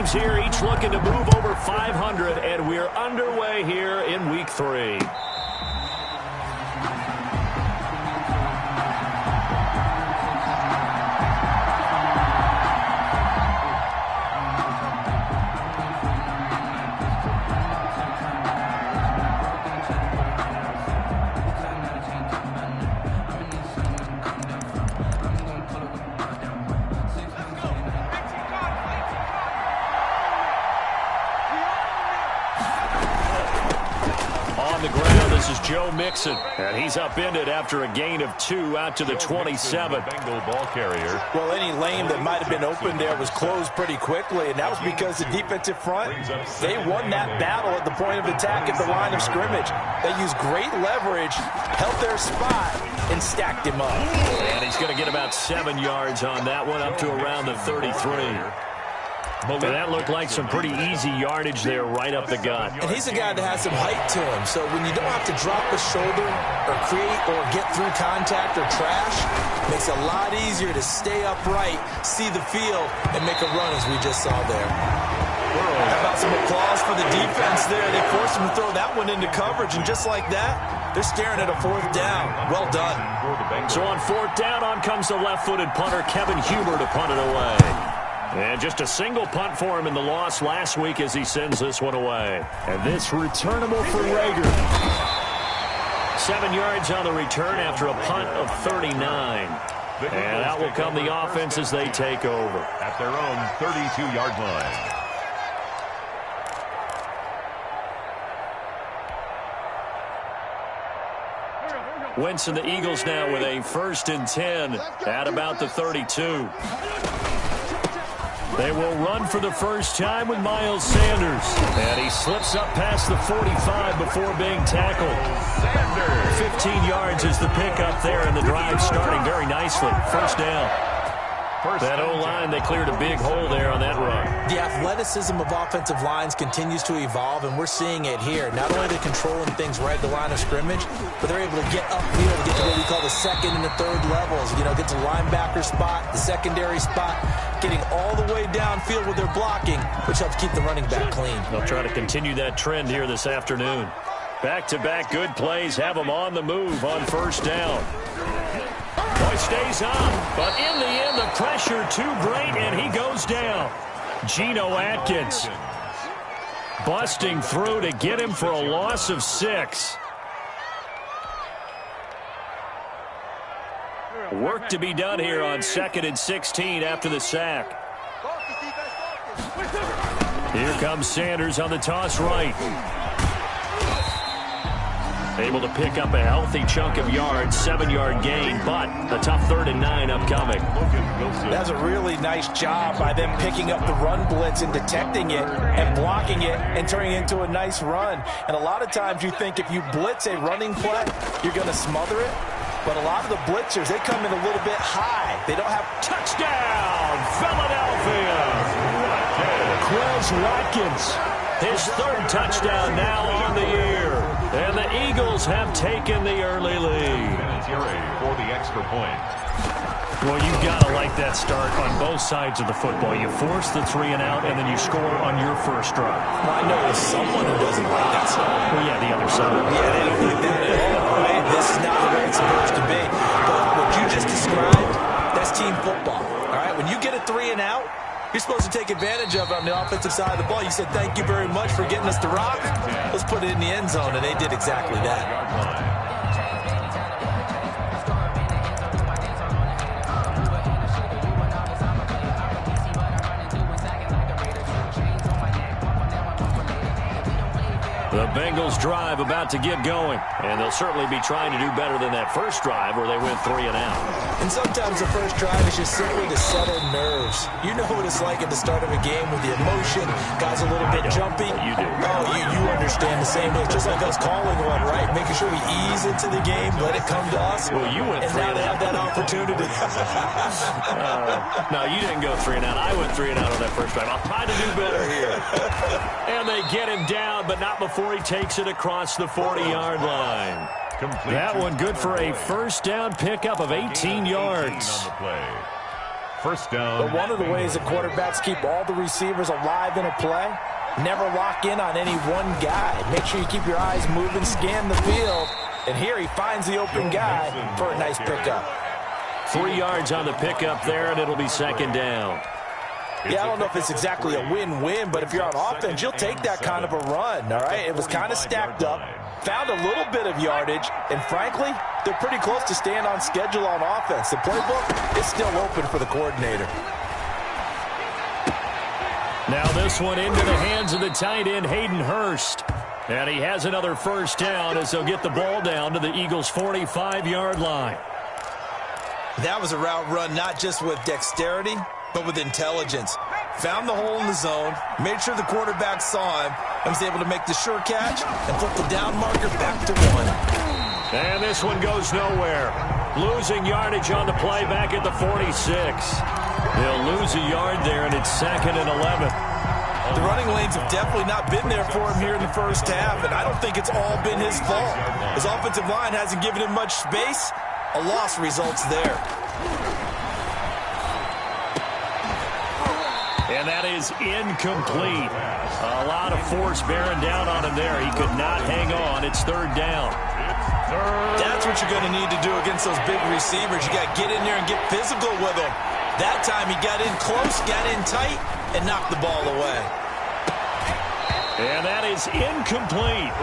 teams here, each looking to move over 500, and we're underway here in Week 3. Joe Mixon, and he's upended after a gain of 2 out to the 27. Bengal ball carrier. Well, any lane that might have been open there was closed pretty quickly, and that was because the defensive front, they won that battle at the point of attack at the line of scrimmage. They used great leverage, held their spot, and stacked him up. And he's going to get about 7 yards on that one, up to around the 33. And that looked like some pretty easy yardage there right up the gut. And he's a guy that has some height to him, so when you don't have to drop a shoulder or create or get through contact or trash, it makes it a lot easier to stay upright, see the field, and make a run as we just saw there. How about some applause for the defense there? They forced him to throw that one into coverage, and just like that, they're staring at a 4th down. Well done. So on 4th down, on comes the left-footed punter, Kevin Huber, to punt it away. And just a single punt for him in the loss last week as he sends this one away. And this returnable for Rager. 7 yards on the return after a punt of 39. And out will come the offense as they take over. At their own 32-yard line. Wentz and the Eagles now with a 1st and 10 at about the 32. They will run for the first time with Miles Sanders. And he slips up past the 45 before being tackled. 15 yards is the pickup there, and the drive starting very nicely. 1st down. That O-line, they cleared a big hole there on that run. The athleticism of offensive lines continues to evolve, and we're seeing it here. Not only are they controlling things right at the line of scrimmage, but they're able to get upfield to get to what we call the 2nd and the 3rd levels. You know, get to the linebacker spot, the secondary spot, getting all the way downfield with their blocking, which helps keep the running back clean. They'll try to continue that trend here this afternoon. Back-to-back good plays have them on the move on 1st down. Boy stays on, but in the end, the pressure too great, and he goes down. Geno Atkins busting through to get him for a loss of 6. Work to be done here on 2nd and 16 after the sack. Here comes Sanders on the toss right. Able to pick up a healthy chunk of yards, 7-yard gain, but a tough 3rd and 9 upcoming. That's a really nice job by them picking up the run blitz and detecting it and blocking it and turning it into a nice run. And a lot of times you think if you blitz a running play, you're going to smother it. But a lot of the blitzers, they come in a little bit high. They don't have... Touchdown, Philadelphia! Quez Watkins, his 3rd touchdown now on the year. And the Eagles have taken the early lead. For the extra point. Well, you've got to like that start on both sides of the football. You force the 3 and out, and then you score on your first drive. Well, I know there's someone who doesn't like that start. Well, yeah, the other side. Yeah, they don't like that at all, right? This is not the way it's supposed to be. But what you just described, that's team football, all right? When you get a 3 and out, you're supposed to take advantage of it on the offensive side of the ball. You said, thank you very much for getting us the rock. Let's put it in the end zone, and they did exactly that. The Bengals drive about to get going, and they'll certainly be trying to do better than that first drive where they went 3 and out. And sometimes the first drive is just simply to settle nerves. You know what it's like at the start of a game with the emotion, guys a little bit jumpy. You do. Oh, you understand the same way. It's just like us calling one, right? Making sure we ease into the game, let it come to us. Well, you went 3 and now and they out. have that opportunity. No, you didn't go 3 and out. I went 3 and out on that first drive. I'll try to do better here. And they get him down, but not before he takes it across the 40-yard line. That one good for a first down pickup of 18 yards. First down. But one of the ways that quarterbacks keep all the receivers alive in a play, never lock in on any one guy. Make sure you keep your eyes moving, scan the field. And here he finds the open guy for a nice pickup. 3 yards on the pickup there, and it'll be second down. Yeah, I don't know if it's exactly a win-win, but if you're on offense, you'll take that kind of a run, all right? It was kind of stacked up, found a little bit of yardage, and frankly, they're pretty close to staying on schedule on offense. The playbook is still open for the coordinator. Now this one into the hands of the tight end, Hayden Hurst. And he has another first down as they'll get the ball down to the Eagles' 45-yard line. That was a route run not just with dexterity, but with intelligence. Found the hole in the zone, made sure the quarterback saw him, and was able to make the sure catch and flip the down marker back to 1. And this one goes nowhere. Losing yardage on the play back at the 46. They'll lose a yard there, and it's 2nd and 11. The running lanes have definitely not been there for him here in the first half, and I don't think it's all been his fault. His offensive line hasn't given him much space. A loss results there. And that is incomplete. A lot of force bearing down on him there. He could not hang on. It's 3rd down. That's what you're going to need to do against those big receivers. You got to get in there and get physical with them. That time he got in close, got in tight, and knocked the ball away. And that is incomplete.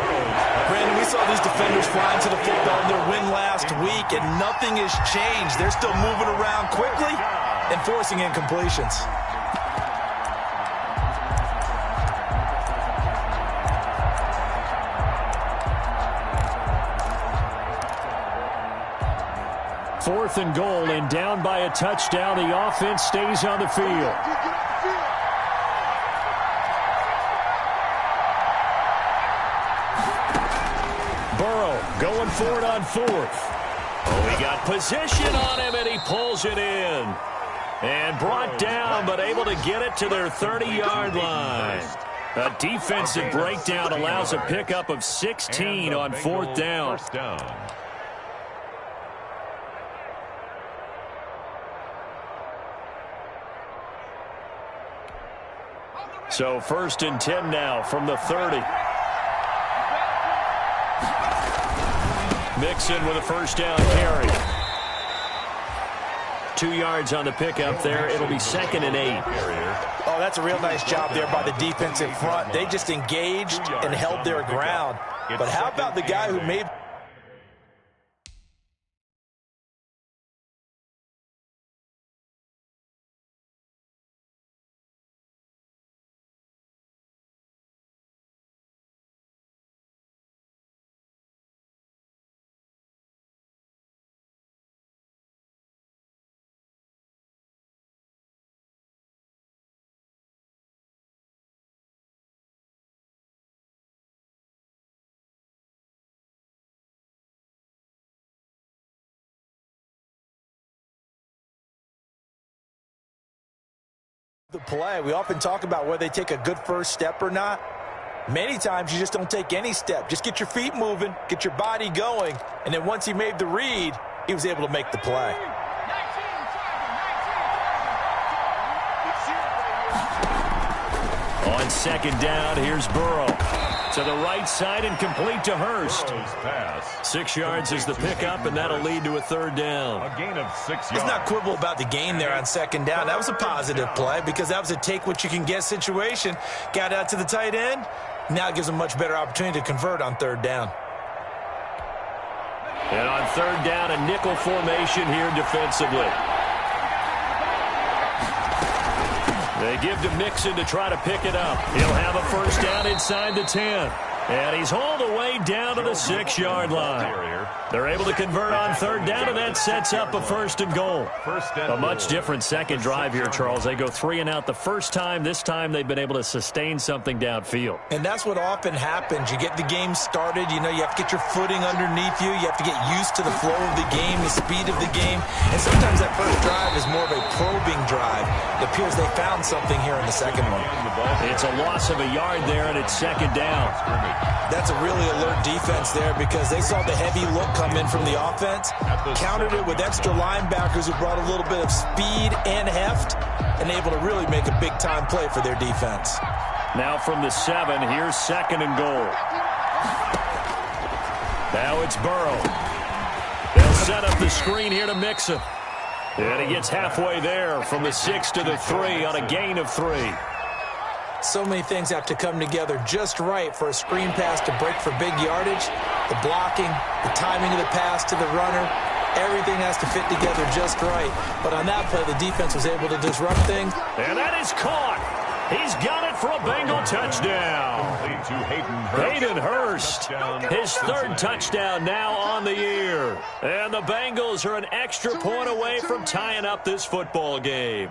Brandon, we saw these defenders flying to the football in their win last week, and nothing has changed. They're still moving around quickly and forcing incompletions. Fourth and goal, and down by a touchdown. The offense stays on the field. Burrow going for it on 4th. Oh, he got position on him, and he pulls it in. And brought down, but able to get it to their 30-yard line. A defensive breakdown allows a pickup of 16 on 4th down. First down. So 1st and 10 now from the 30. Mixon with a first down carry. 2 yards on the pickup there. It'll be 2nd and 8. Oh, that's a real nice job there by the defensive front. They just engaged and held their ground. But how about the guy who made... the play. We often talk about whether they take a good first step or not. Many times you just don't take any step. Just get your feet moving, get your body going, and then once he made the read, he was able to make the play. On 2nd down, here's Burrow. To the right side and complete to Hurst. 6 yards is the pickup, and that'll lead to a 3rd down. A gain of 6 yards. Let's not quibble about the gain there on 2nd down. That was a positive play because that was a take-what-you-can-get situation. Got out to the tight end. Now it gives them much better opportunity to convert on 3rd down. And on 3rd down, a nickel formation here defensively. They give to Mixon to try to pick it up. He'll have a first down inside the 10. And he's hauled away down to the 6-yard line. They're able to convert on 3rd down, and that sets up a 1st and goal. A much different second drive here, Charles. They go 3 and out the first time. This time they've been able to sustain something downfield. And that's what often happens. You get the game started. You know, you have to get your footing underneath you. You have to get used to the flow of the game, the speed of the game. And sometimes that first drive is more of a probing drive. It appears they found something here in the second one. It it's a loss of a yard there, and it's second down. That's a really alert defense there because they saw the heavy look come in from the offense, countered it with extra linebackers who brought a little bit of speed and heft, and able to really make a big-time play for their defense. Now from the 7, here's second and goal. Now it's Burrow. They'll set up the screen here to Mixon. And he gets halfway there from the 6 to the 3 on a gain of 3. So many things have to come together just right for a screen pass to break for big yardage. The blocking, the timing of the pass to the runner, everything has to fit together just right. But on that play, the defense was able to disrupt things. And that is caught. He's got it for a Bengal touchdown. Hayden Hurst, his third touchdown now on the year. And the Bengals are an extra point away from tying up this football game.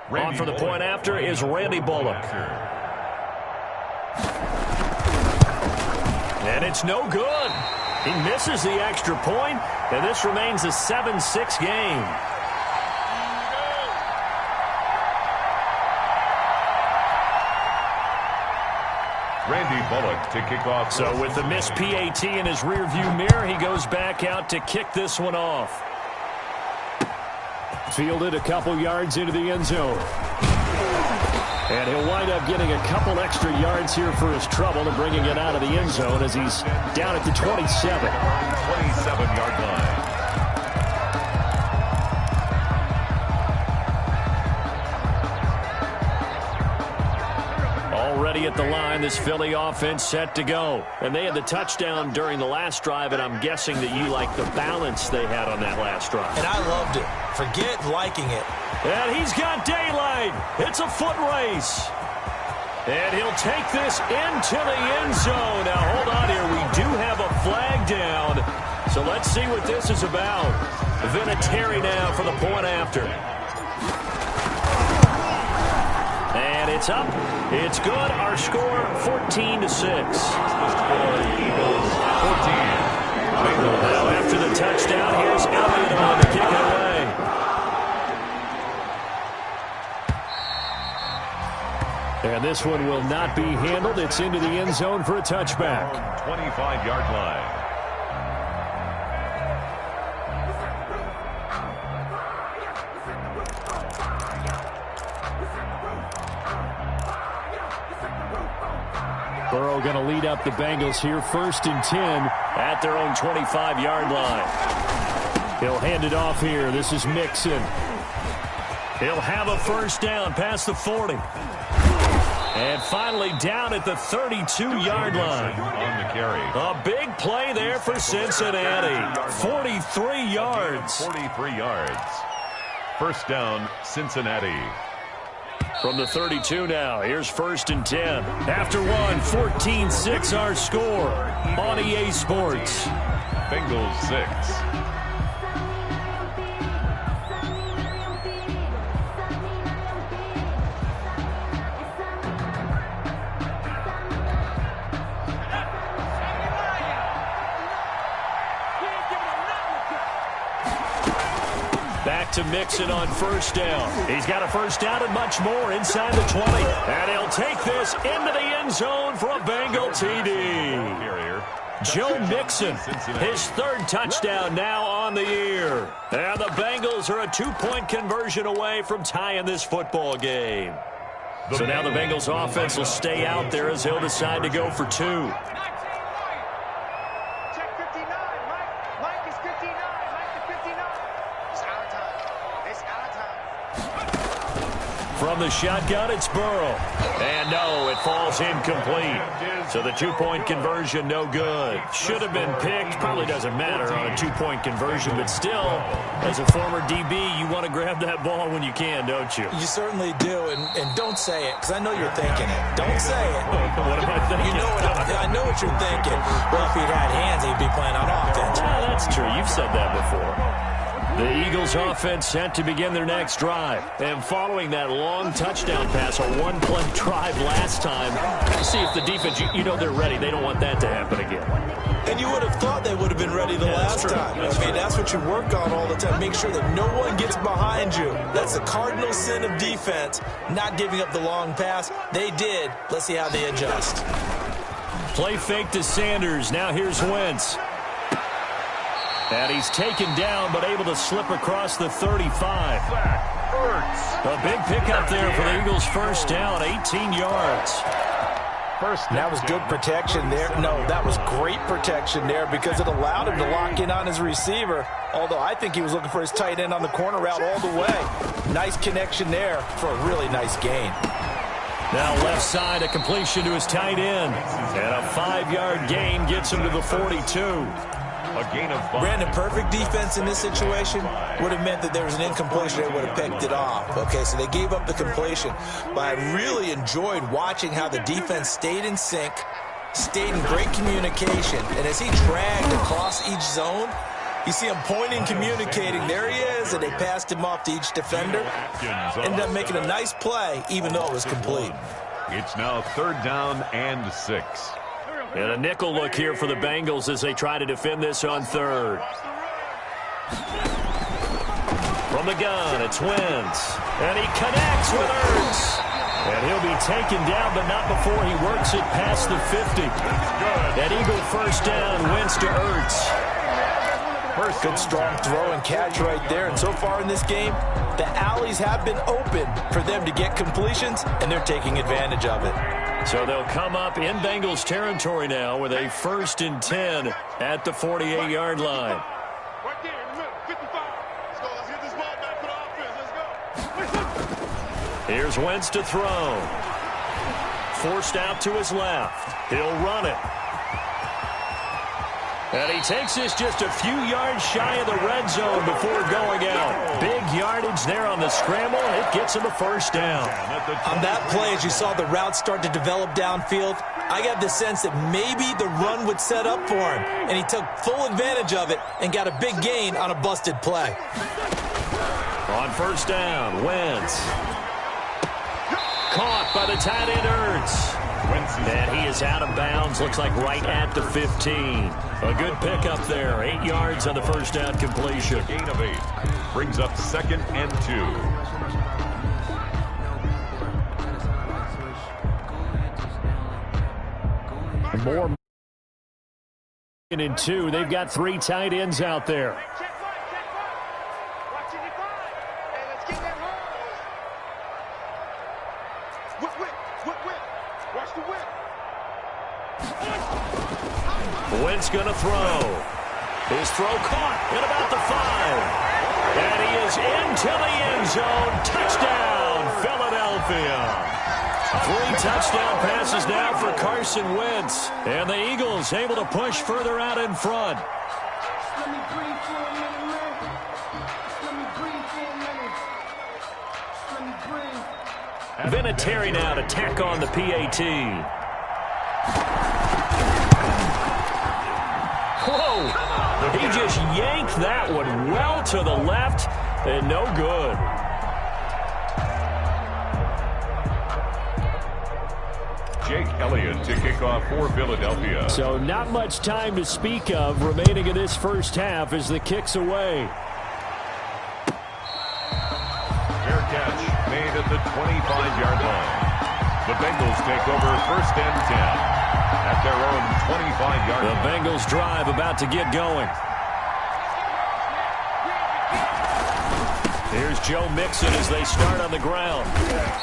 On for the point after is Randy Bullock. And it's no good. He misses the extra point, and this remains a 7-6 game. Randy Bullock to kick off. So with the missed PAT in his rearview mirror, he goes back out to kick this one off. Fielded a couple yards into the end zone. And he'll wind up getting a couple extra yards here for his trouble and bringing it out of the end zone as he's down at the 27. 27-yard line. Already at the line, this Philly offense set to go. And they had the touchdown during the last drive, and I'm guessing that you like the balance they had on that last drive. And I loved it. Forget liking it. And he's got daylight. It's a foot race. And he'll take this into the end zone. Now, hold on here. We do have a flag down. So let's see what this is about. Vinatieri now for the point after. And it's up. It's good. Our score, 14-6. Now, after the touchdown, here's Elliott on to kick it away. And this one will not be handled. It's into the end zone for a touchback. 25-yard line. Burrow going to lead up the Bengals here, 1st and 10 at their own 25-yard line. He'll hand it off here. This is Mixon. He'll have a first down past the 40. And finally down at the 32-yard line. On the carry. A big play there for Cincinnati. 43 yards. 43 yards. First down, Cincinnati. From the 32 now, here's 1st and 10. After one, 14-6 our score on EA Sports. Bengals 6. Back to Mixon on first down. He's got a first down and much more inside the 20. And he'll take this into the end zone for a Bengal TD. Joe Mixon, his third touchdown now on the year. And the Bengals are a 2-point conversion away from tying this football game. So now the Bengals offense will stay out there as he'll decide to go for 2. From the shotgun, it's Burrow. And no, it falls incomplete. So the 2-point conversion, no good. Should have been picked. Probably doesn't matter on a 2-point conversion. But still, as a former DB, you want to grab that ball when you can, don't you? You certainly do. And don't say it, because I know you're thinking it. Don't say it. What am I thinking? You know I know what you're thinking. Well, if he'd had hands, he'd be playing on offense. Yeah, that's true. You've said that before. The Eagles offense set to begin their next drive. And following that long touchdown pass, a one-play drive last time, see if the defense, you know they're ready. They don't want that to happen again. And you would have thought they would have been ready the last time. I mean, that's what you work on all the time. Make sure that no one gets behind you. That's the cardinal sin of defense, not giving up the long pass. They did. Let's see how they adjust. Play fake to Sanders. Now here's Wentz. And he's taken down, but able to slip across the 35. A big pickup there for the Eagles' first down, 18 yards. That was good protection there. No, that was great protection there because it allowed him to lock in on his receiver, although I think he was looking for his tight end on the corner route all the way. Nice connection there for a really nice gain. Now left side, a completion to his tight end. And a 5-yard gain gets him to the 42. A gain of 5. Brandon, perfect defense in this situation would have meant that there was an incompletion. They would have picked it off. Okay, so they gave up the completion. But I really enjoyed watching how the defense stayed in sync, stayed in great communication. And as he dragged across each zone, you see him pointing, communicating. There he is, and they passed him off to each defender. Ended up making a nice play, even though it was complete. It's now 3rd down and 6. And a nickel look here for the Bengals as they try to defend this on 3rd. From the gun, it's Wentz. And he connects with Ertz. And he'll be taken down, but not before he works it past the 50. That Eagle first down, Wentz to Ertz. Good strong throw and catch right there. And so far in this game, the alleys have been open for them to get completions, and they're taking advantage of it. So they'll come up in Bengals territory now with a 1st and 10 at the 48-yard line. Right there in the middle, 55. Let's go. Let's get this ball back for the offense. Let's go. Here's Wentz to throw. Forced out to his left. He'll run it. And he takes this just a few yards shy of the red zone before going out. Big yardage there on the scramble. It gets him a first down. On that play, as you saw the route start to develop downfield, I got the sense that maybe the run would set up for him. And he took full advantage of it and got a big gain on a busted play. On first down, Wentz. Caught by the tight end Ertz. And he is out of bounds, looks like right at the 15. A good pickup there, 8 yards on the first down completion. Gain of 8 brings up 2nd and 2. More in 2. They've got 3 tight ends out there. Wentz going to throw. His throw caught at about the 5. And he is into the end zone. Touchdown, Philadelphia. 3 touchdown passes now for Carson Wentz. And the Eagles able to push further out in front. Vinatieri now to tack on the PAT. Whoa! He just yanked that one well to the left and no good. Jake Elliott to kick off for Philadelphia. So not much time to speak of remaining in this first half as the kick's away. Fair catch made at the 25-yard line. The Bengals take over 1st and 10. At their own 25-yard line. The Bengals drive about to get going. Here's Joe Mixon as they start on the ground.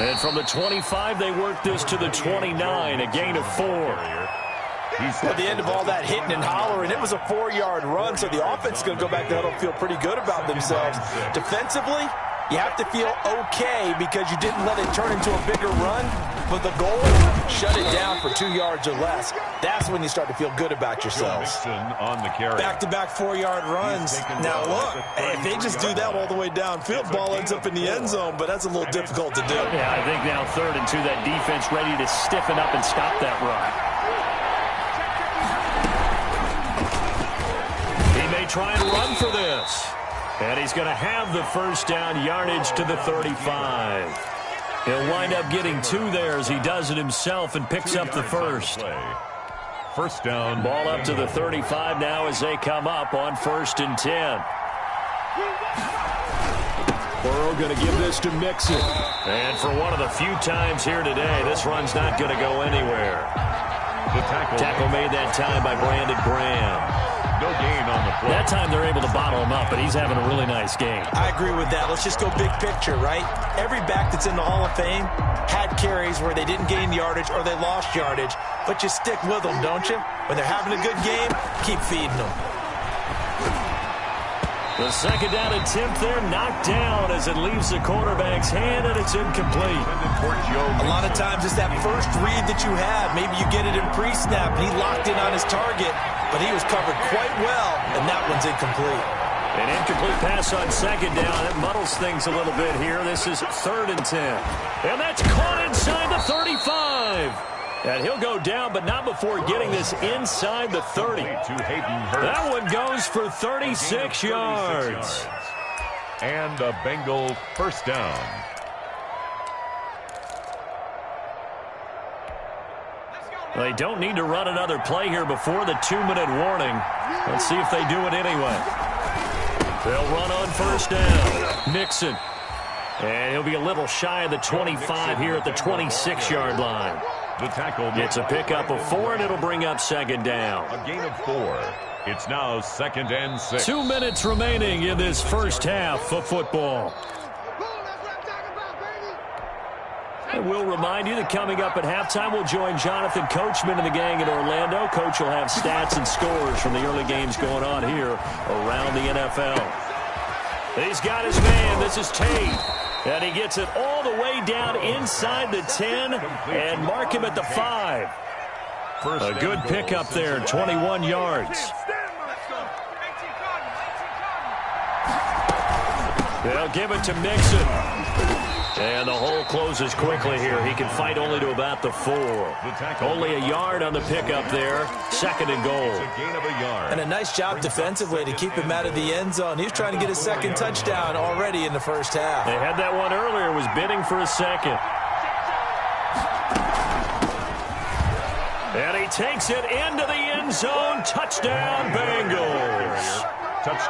And from the 25, they work this to the 29, a gain of 4. At the end of all that hitting and hollering, it was a 4-yard run, so the offense is going to go back to huddle and feel pretty good about themselves. Defensively, you have to feel okay because you didn't let it turn into a bigger run. But the goal, shut it down for 2 yards or less. That's when you start to feel good about yourselves. On the carry. Back-to-back 4-yard runs. Now look, if they just do that all the way downfield, ball ends up in the end zone, but that's a little difficult to do. Yeah, I think now 3rd and 2, that defense ready to stiffen up and stop that run. He may try and run for this. And he's going to have the first down yardage to the 35. He'll wind up getting 2 there as he does it himself and picks up the first. First down. Ball up to the 35 now as they come up on 1st and 10. Burrow going to give this to Mixon. And for one of the few times here today, this run's not going to go anywhere. The tackle made that time by Brandon Graham. No gain on the play. That time they're able to bottle him up, but he's having a really nice game. I agree with that. Let's just go big picture, right? Every back that's in the Hall of Fame had carries where they didn't gain yardage or they lost yardage, but you stick with them, don't you? When they're having a good game, keep feeding them. The second down attempt there knocked down as it leaves the quarterback's hand, and it's incomplete. A lot of times it's that first read that you have. Maybe you get it in pre-snap, and he locked in on his target, but he was covered quite well, and that one's incomplete. An incomplete pass on second down. It muddles things a little bit here. This is 3rd and 10. And that's caught inside the 35. And he'll go down, but not before getting this inside the 30. That one goes for 36 yards. And a Bengal first down. They don't need to run another play here before the 2-minute warning. Let's see if they do it anyway. They'll run on 1st down. Mixon. And he'll be a little shy of the 25 here at the 26-yard line. The tackle gets a pickup of 4, and it'll bring up 2nd down. A gain of 4. It's now 2nd and 6. 2 minutes remaining in this first half of football. I will remind you that coming up at halftime, we'll join Jonathan Coachman and the gang in Orlando. Coach will have stats and scores from the early games going on here around the NFL. He's got his man. This is Tate. And he gets it all the way down inside the 10 and mark him at the 5. A good pickup there, 21 yards. They'll give it to Mixon. And the hole closes quickly here. He can fight only to about the 4. Only a yard on the pickup there. 2nd and goal. And a nice job defensively to keep him out of the end zone. He was trying to get his 2nd touchdown already in the first half. They had that one earlier, was bidding for a 2nd. And he takes it into the end zone. Touchdown, Bengals.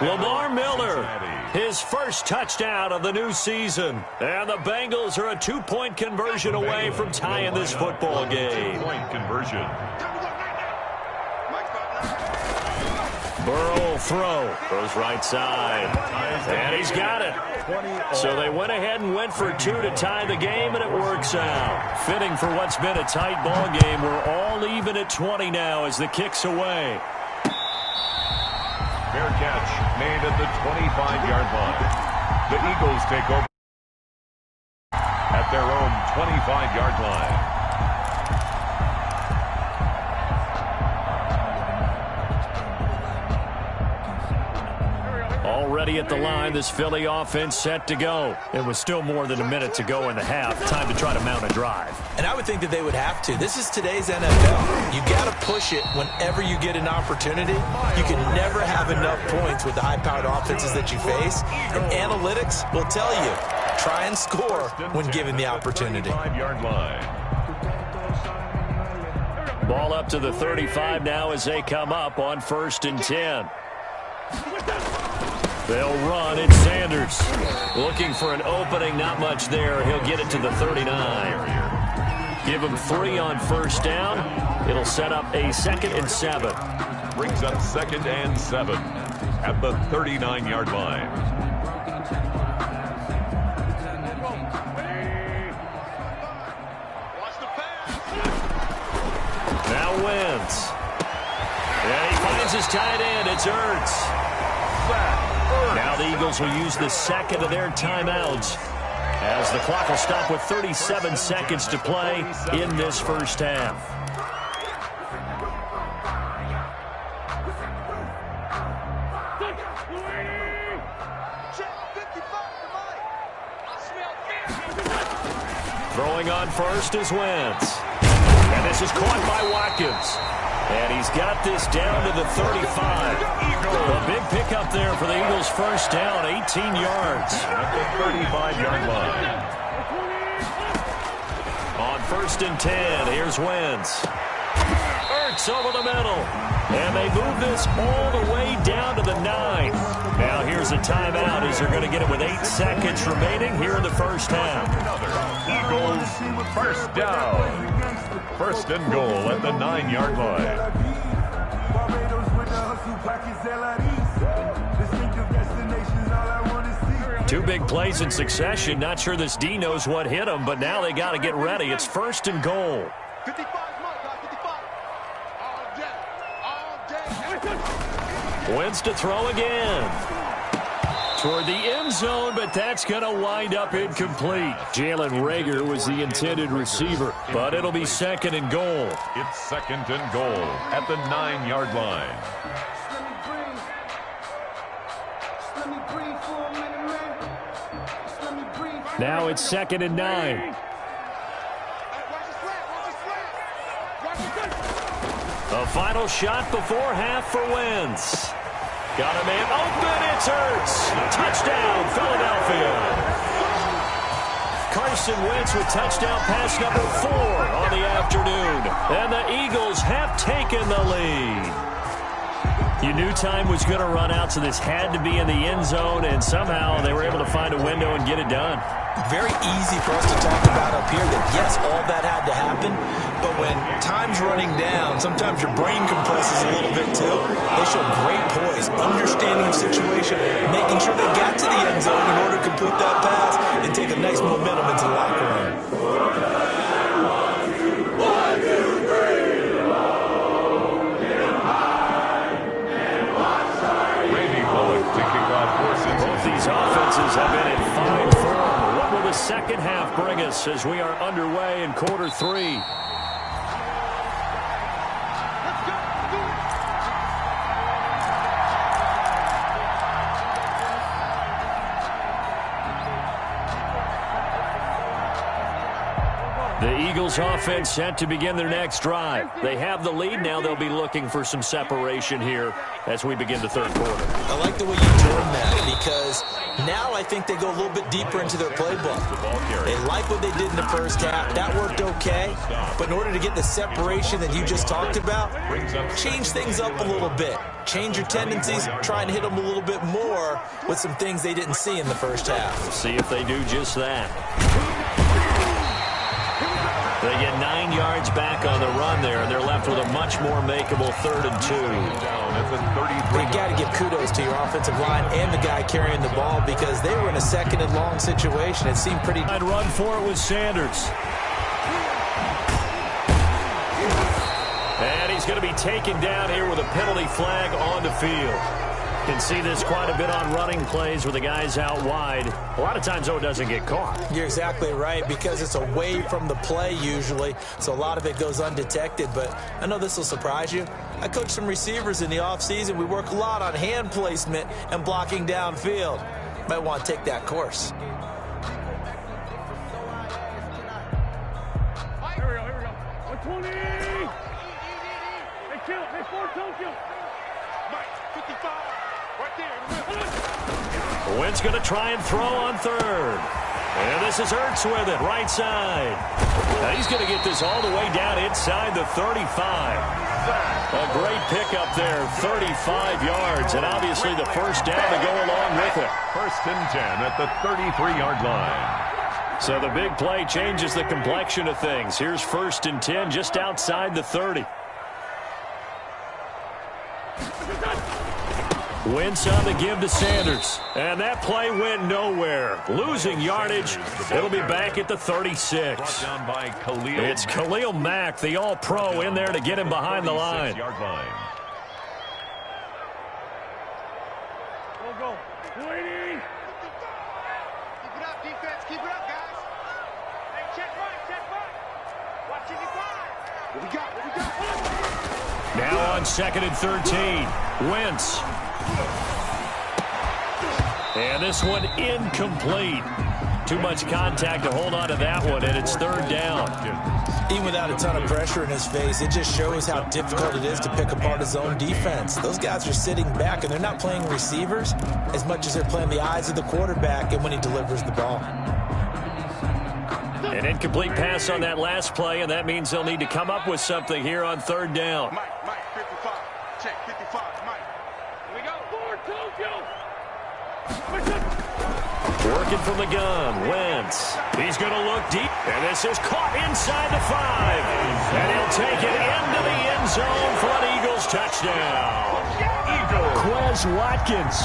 Lamar Miller, his first touchdown of the new season. And the Bengals are a 2-point conversion away from tying this football game. 2-point conversion. Burrow will throw. Goes right side. And he's got it. So they went ahead and went for 2 to tie the game, and it works out. Fitting for what's been a tight ball game. We're all even at 20 now as the kick's away. Fair catch made at the 25-yard line. The Eagles take over at their own 25-yard line. Already at the line, this Philly offense set to go. It was still more than a minute to go in the half. Time to try to mount a drive. And I would think that they would have to. This is today's NFL. You got to push it whenever you get an opportunity. You can never have enough points with the high-powered offenses that you face. And analytics will tell you, try and score when given the opportunity. 5-yard line. Ball up to the 35 now as they come up on 1st and 10. They'll run. It's Sanders. Looking for an opening. Not much there. He'll get it to the 39. Give him 3 on 1st down. It'll set up a 2nd and 7. Brings up 2nd and 7 at the 39-yard line. Now Wentz. And he finds his tight end. It's Ertz. Now the Eagles will use the 2nd of their timeouts as the clock will stop with 37 seconds to play in this first half. Throwing on first is Wentz. And this is caught by Watkins. And he's got this down to the 35. A big pickup there for the Eagles' first down, 18 yards. At the 35-yard line. On 1st and 10, here's Wentz. Hurts over the middle. And they move this all the way down to the 9. Now here's a timeout as they're going to get it with 8 seconds remaining here in the first half. Eagles first down. First and goal at the 9-yard line. Two big plays in succession. Not sure this D knows what hit him, but now they got to get ready. It's first and goal. 55, all day. Wins to throw again. Toward the end zone, but that's going to wind up incomplete. Jalen Reagor was the intended receiver, but it'll be second and goal. It's second and goal at the 9-yard line. Now it's second and 9. A final shot before half for Wentz. Got a man open. It's Hurts. Touchdown, Philadelphia. Carson Wentz with touchdown pass number 4 on the afternoon. And the Eagles have taken the lead. You knew time was going to run out, so this had to be in the end zone, and somehow they were able to find a window and get it done. Very easy for us to talk about up here that, yes, all that had to happen, but when time's running down, sometimes your brain compresses a little bit too. They show great poise, understanding of situation, making sure they got to the end zone in order to complete that pass and take a nice momentum into the locker room. Both these offenses have been in fine form. What will the second half bring us as we are underway in quarter 3? The Eagles offense set to begin their next drive. They have the lead. Now they'll be looking for some separation here as we begin the third quarter. I like the way you term that because now I think they go a little bit deeper into their playbook. They like what they did in the first half. That worked okay. But in order to get the separation that you just talked about, change things up a little bit. Change your tendencies, try and hit them a little bit more with some things they didn't see in the first half. See if they do just that. They get 9 yards back on the run there, and they're left with a much more makeable 3rd and 2. You've got to give kudos to your offensive line and the guy carrying the ball because they were in a second and long situation. It seemed pretty... I'd run for it with Sanders. And he's going to be taken down here with a penalty flag on the field. Can see this quite a bit on running plays with the guys out wide. A lot of times, though, it doesn't get caught. You're exactly right because it's away from the play usually, so a lot of it goes undetected. But I know this will surprise you. I coach some receivers in the offseason. We work a lot on hand placement and blocking downfield. Might want to take that course. Here we go. 120. Hey, kill. Hey, 4 Tokyo. Mike, 55. Wentz going to try and throw on 3rd. And this is Hurts with it, right side. Now he's going to get this all the way down inside the 35. A great pickup there, 35 yards, and obviously the first down to go along with it. First and 10 at the 33-yard line. So the big play changes the complexion of things. Here's first and 10 just outside the 30. Wentz on the give to Sanders. And that play went nowhere. Losing yardage. It'll be back at the 36. It's Khalil Mack, the all-pro, in there to get him behind the line. Go. 280. Keep it up, defense. Keep it up, guys. Hey, check right. Watch it, what we got? Now on 2nd and 13. Wentz. And this one incomplete. Too much contact to hold on to that one, and it's 3rd down. Even without a ton of pressure in his face, it just shows how difficult it is to pick apart his own defense. Those guys are sitting back, and they're not playing receivers as much as they're playing the eyes of the quarterback and when he delivers the ball. An incomplete pass on that last play, and that means they'll need to come up with something here on third down. Mike, 55. Check, 55, Mike. Here we go. 4-2, go. Working from the gun, Wentz. He's going to look deep, and this is caught inside the 5. And he'll take it into the end zone for an Eagles touchdown. Quez Watkins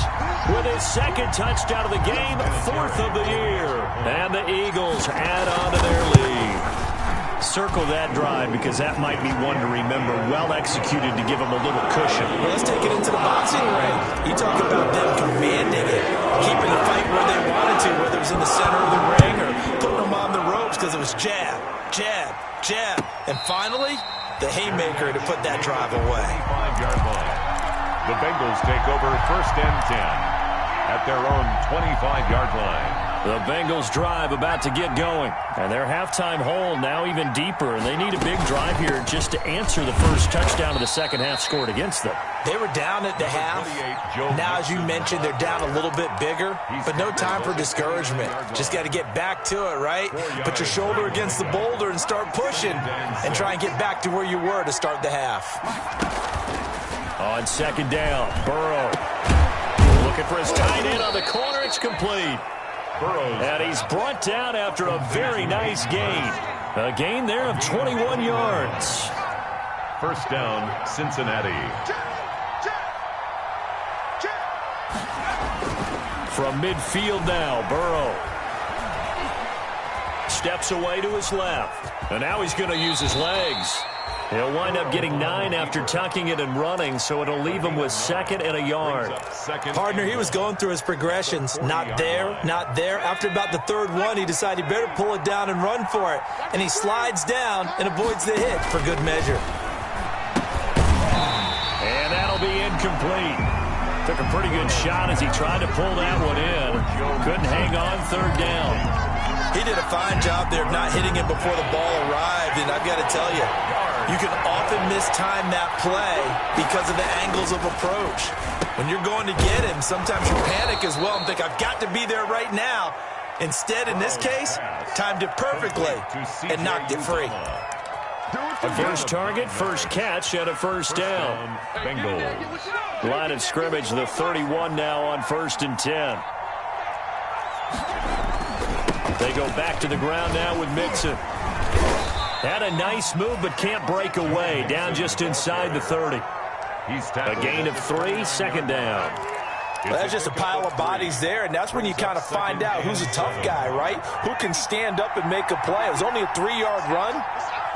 with his second touchdown of the game, 4th of the year. And the Eagles add on to their lead. Circle that drive because that might be one to remember. Well executed to give them a little cushion. Well, let's take it into the boxing ring. You talk about them commanding it, keeping the fight where they wanted to, whether it was in the center of the ring or putting them on the ropes because it was jab, jab, jab. And finally, the haymaker to put that drive away. 5-yard line. The Bengals take over 1st and 10 at their own 25-yard line. The Bengals drive about to get going. And their halftime hole now even deeper. And they need a big drive here just to answer the first touchdown of the second half scored against them. They were down at the half. Now, as you mentioned, they're down a little bit bigger. But no time for discouragement. Just got to get back to it, right? Put your shoulder against the boulder and start pushing. And try and get back to where you were to start the half. On second down, Burrow looking for his tight end on the corner. It's complete. And he's brought down after a very nice gain. A gain there of 21 yards. 1st down, Cincinnati. From midfield now, Burrow steps away to his left. And now he's going to use his legs. He'll wind up getting 9 after tucking it and running, so it'll leave him with 2nd and a yard. Partner, he was going through his progressions. Not there, not there. After about the 3rd one, he decided he better pull it down and run for it. And he slides down and avoids the hit for good measure. And that'll be incomplete. Took a pretty good shot as he tried to pull that one in. Couldn't hang on 3rd down. He did a fine job there of not hitting it before the ball arrived. And I've got to tell you, you can often mistime that play because of the angles of approach. When you're going to get him, sometimes you panic as well and think, I've got to be there right now. Instead, in this case, timed it perfectly and knocked it free. First target, first catch, and a 1st down. Bengals. Line of scrimmage, the 31 now on 1st and 10. They go back to the ground now with Mixon. Had a nice move, but can't break away. Down just inside the 30. A gain of 3, 2nd down. Well, that's just a pile of bodies there, and that's when you kind of find out who's a tough guy, right? Who can stand up and make a play. It was only a 3-yard run,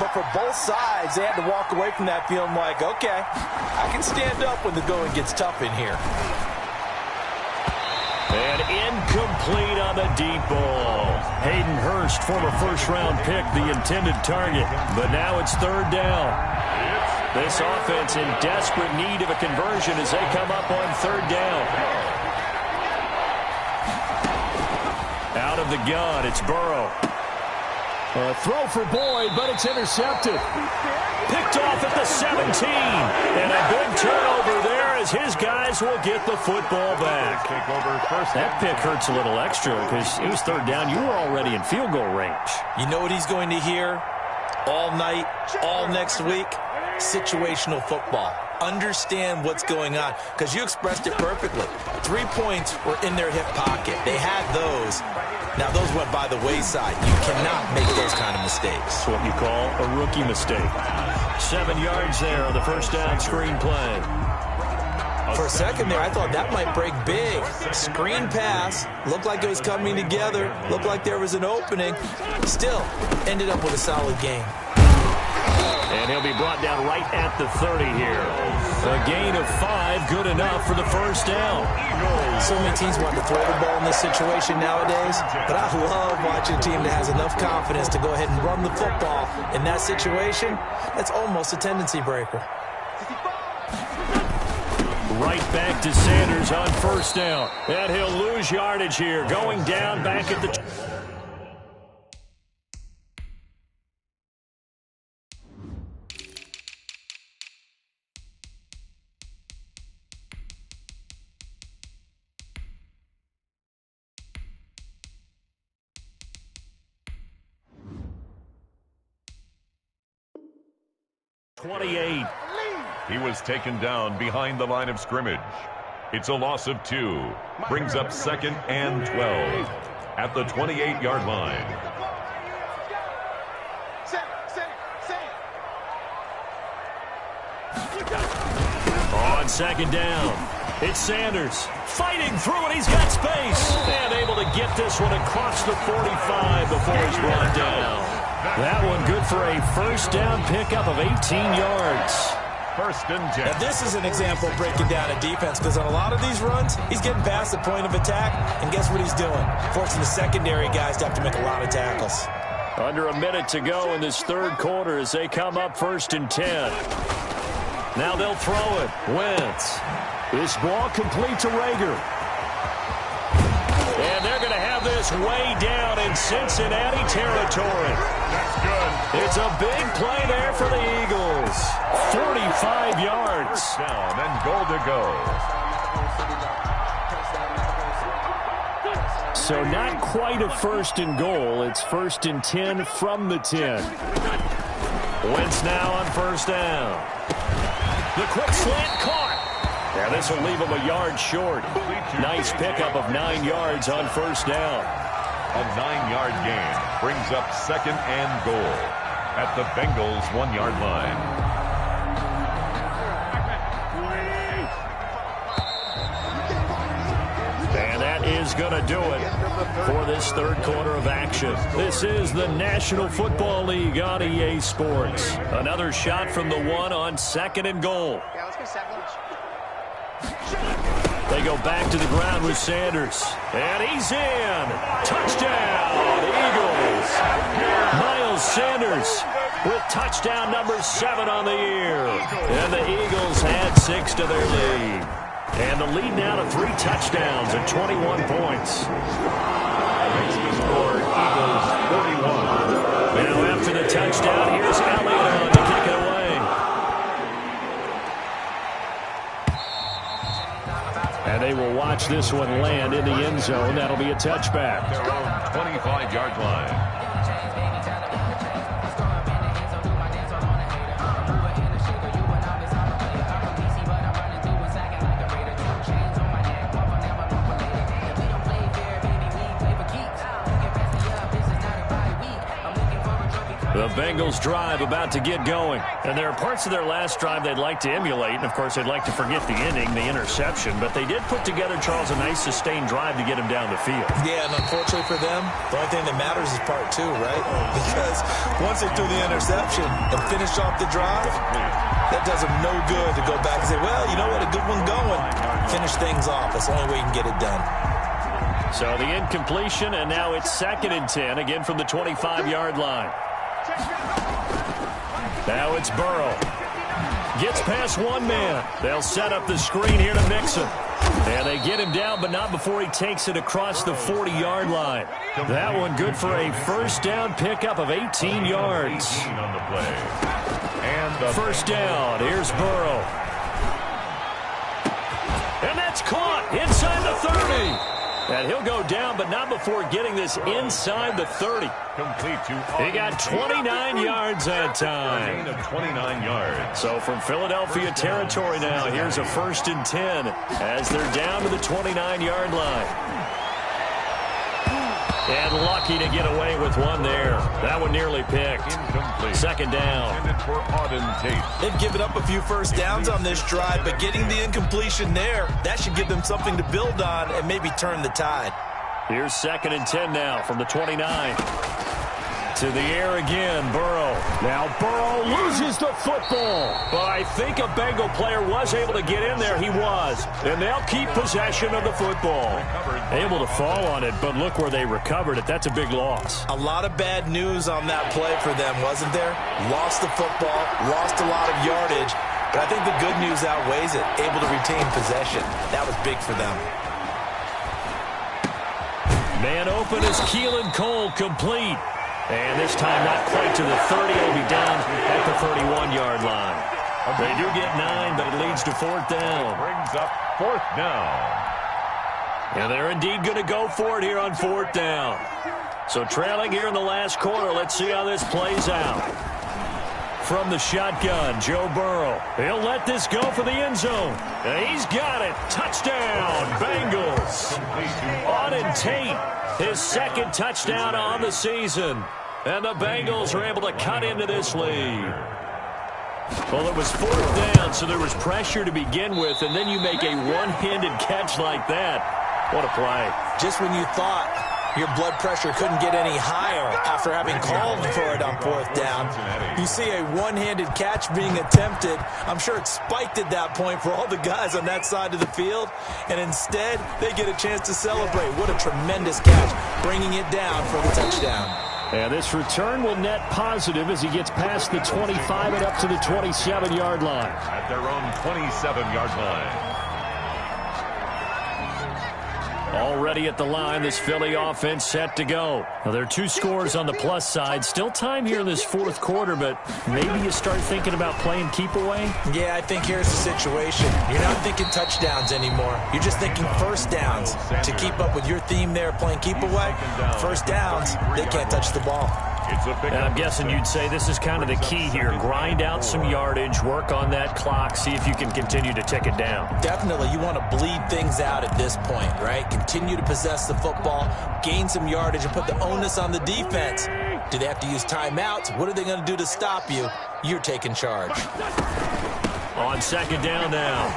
but for both sides, they had to walk away from that feeling like, okay, I can stand up when the going gets tough in here. And incomplete on the deep ball. Hayden Hurst, former first-round pick, the intended target. But now it's 3rd down. This offense in desperate need of a conversion as they come up on 3rd down. Out of the gun, it's Burrow. A throw for Boyd, but it's intercepted. Picked off at the 17. And a big turnover there as his guys will get the football back. That pick hurts a little extra because it was 3rd down. You were already in field goal range. You know what he's going to hear all night, all next week? Situational football. Understand what's going on because you expressed it perfectly. 3 points were in their hip pocket. They had those. Now, those went by the wayside. You cannot make those kind of mistakes. That's what you call a rookie mistake. 7 yards there on the 1st down screen play. For a second there, I thought that might break big. Screen pass. Looked like it was coming together. Looked like there was an opening. Still, ended up with a solid game. And he'll be brought down right at the 30 here. A gain of 5, good enough for the 1st down. So many teams want to throw the ball in this situation nowadays, but I love watching a team that has enough confidence to go ahead and run the football. In that situation, that's almost a tendency breaker. Right back to Sanders on 1st down. And he'll lose yardage here, going down back at the... 28. He was taken down behind the line of scrimmage. It's a loss of 2. Brings up 2nd and 12 at the 28-yard line. On 2nd down, it's Sanders fighting through it. He's got space and able to get this one across the 45 before he's brought down. That one good for a first down pickup of 18 yards. 1st and 10. Now this is an example of breaking down a defense, because on a lot of these runs, he's getting past the point of attack, and guess what he's doing? Forcing the secondary guys to have to make a lot of tackles. Under a minute to go in this 3rd quarter as they come up 1st and 10. Now they'll throw it. Wentz. This ball complete to Rager. And they're going to have this way down in Cincinnati territory. That's good. It's a big play there for the Eagles. 45 yards. First down and goal to go. So not quite a 1st and goal. It's 1st and 10 from the 10. Wentz now on 1st down. The quick slant caught. Yeah, this will leave him a yard short. Nice pickup of 9 yards on 1st down. A 9-yard gain brings up 2nd and goal at the Bengals' 1-yard line. And that is going to do it for this 3rd quarter of action. This is the National Football League on EA Sports. Another shot from the 1 on 2nd and goal. Yeah, let's go 7. They go back to the ground with Sanders. And he's in. Touchdown, Eagles. Miles Sanders with touchdown number 7 on the year. And the Eagles add 6 to their lead. And the lead now to 3 touchdowns at 21 points. Makes the score Eagles 41. Now after the touchdown, here's Elliott to kick it away. And they will watch this one land in the end zone. That'll be a touchback. Their own 25-yard line. The Bengals drive about to get going. And there are parts of their last drive they'd like to emulate. And, of course, they'd like to forget the inning, the interception. But they did put together, Charles, a nice sustained drive to get him down the field. Yeah, and unfortunately for them, the only thing that matters is part 2, right? Because once they threw the interception and finished off the drive, that does them no good to go back and say, well, you know what, a good one going. Finish things off. That's the only way you can get it done. So the incompletion, and now it's 2nd and 10, again from the 25-yard line. Now it's Burrow. Gets past one man. They'll set up the screen here to Mixon. And they get him down, but not before he takes it across the 40-yard line. That one good for a first down pickup of 18 yards. 18 on the play. And the first down. Here's Burrow. And that's caught inside the 30. And he'll go down, but not before getting this inside the 30. Complete to He got 29 yards that time. gain of 29 yards. So from Philadelphia territory now, here's a 1st and 10 as they're down to the 29-yard line. And lucky to get away with one there. That one nearly picked. Incomplete. 2nd down. Intended for Auden Tate. They've given up a few first downs on this drive, but getting the incompletion there, that should give them something to build on and maybe turn the tide. Here's 2nd and 10 now from the 29. To the air again, Burrow. Now Burrow loses the football. But I think a Bengal player was able to get in there. He was. And they'll keep possession of the football. Able to fall on it, but look where they recovered it. That's a big loss. A lot of bad news on that play for them, wasn't there? Lost the football, lost a lot of yardage, but I think the good news outweighs it. Able to retain possession. That was big for them. Man open is Keelan Cole, complete. And this time not quite to the 30. He'll be down at the 31-yard line. They do get 9, but it leads to 4th down. Brings up 4th down. And they're indeed going to go for it here on 4th down. So trailing here in the last quarter, let's see how this plays out. from the shotgun. Joe Burrow. He'll let this go for the end zone. And he's got it. Touchdown, Bengals. Auden Tate, his second touchdown on the season. And the Bengals are able to cut into this lead. Well, it was fourth down, so there was pressure to begin with, and then you make a one-handed catch like that. What a play. Just when you thought your blood pressure couldn't get any higher after having called for it on fourth down, you see a one-handed catch being attempted. I'm sure it spiked at that point for all the guys on that side of the field, and instead they get a chance to celebrate. What a tremendous catch, bringing it down for the touchdown. And this return will net positive as he gets past the 25 and up to the 27-yard line. At their own 27-yard line. Already at the line, this Philly offense set to go. Now, there are two scores on the plus side. Still time here in this fourth quarter, but maybe you start thinking about playing keep away? Yeah, I think here's the situation. You're not thinking touchdowns anymore. You're just thinking first downs. To keep up with your theme there, playing keep away, first downs, they can't touch the ball. And I'm guessing you'd say this is kind of the key here. Grind out some yardage, work on that clock, see if you can continue to tick it down. Definitely, you want to bleed things out at this point, right? Continue to possess the football, gain some yardage, and put the onus on the defense. Do they have to use timeouts? What are they going to do to stop you? You're taking charge. On second down now,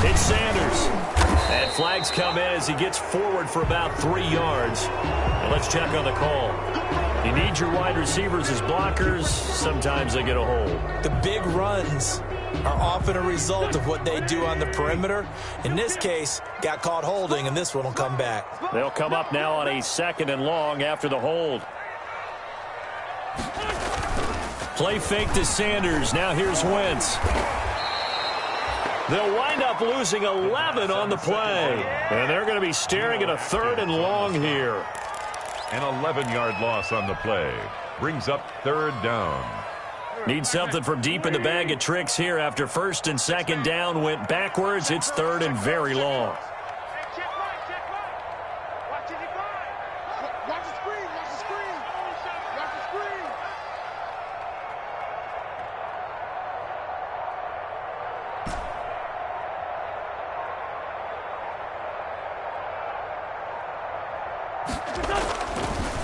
it's Sanders. And flags come in as he gets forward for about 3 yards. And let's check on the call. You need your wide receivers as blockers. Sometimes they get a hold. The big runs are often a result of what they do on the perimeter. In this case, got caught holding, and this one will come back. They'll come up now on a 2nd and long after the hold. Play fake to Sanders. Now here's Wentz. They'll wind up losing 11 on the play. And they're going to be staring at a 3rd and long here. An 11-yard loss on the play. Brings up 3rd down. Need something from deep in the bag of tricks here after 1st and 2nd down went backwards. It's 3rd and very long. Check right. Watch it divide. Watch the screen. Watch the screen. Watch the screen.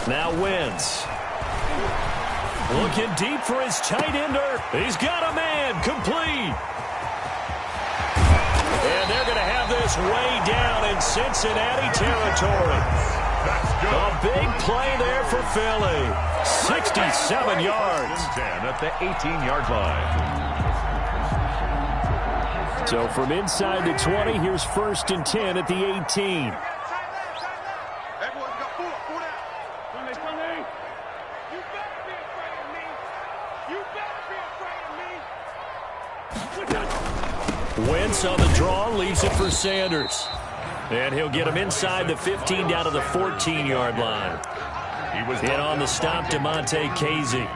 Now Wentz. Looking deep for his tight ender. He's got a man. Complete. And they're going to have this way down in Cincinnati territory. That's good. A big play there for Philly. 67 yards. 10 at the 18-yard line. So from inside the 20, here's 1st and 10 at the 18. Wentz on the draw, leaves it for Sanders. And he'll get him inside the 15 down to the 14-yard line. Hit on the stop, Damontae Kazee.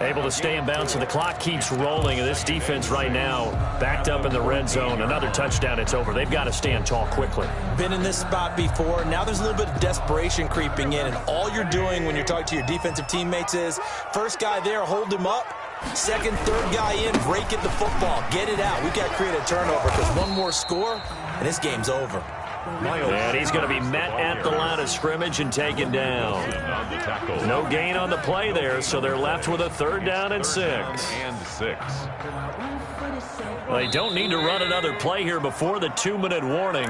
Able to stay in bounds, and the clock keeps rolling. And this defense right now backed up in the red zone. Another touchdown, it's over. They've got to stand tall quickly. Been in this spot before. Now there's a little bit of desperation creeping in. And all you're doing when you're talking to your defensive teammates is, first guy there, hold him up. Second, third guy in, break it the football. Get it out. We've got to create a turnover because one more score, and this game's over. And he's going to be met at the line of scrimmage and taken down. No gain on the play there, so they're left with a 3rd down and 6. Well, they don't need to run another play here before the 2-minute warning.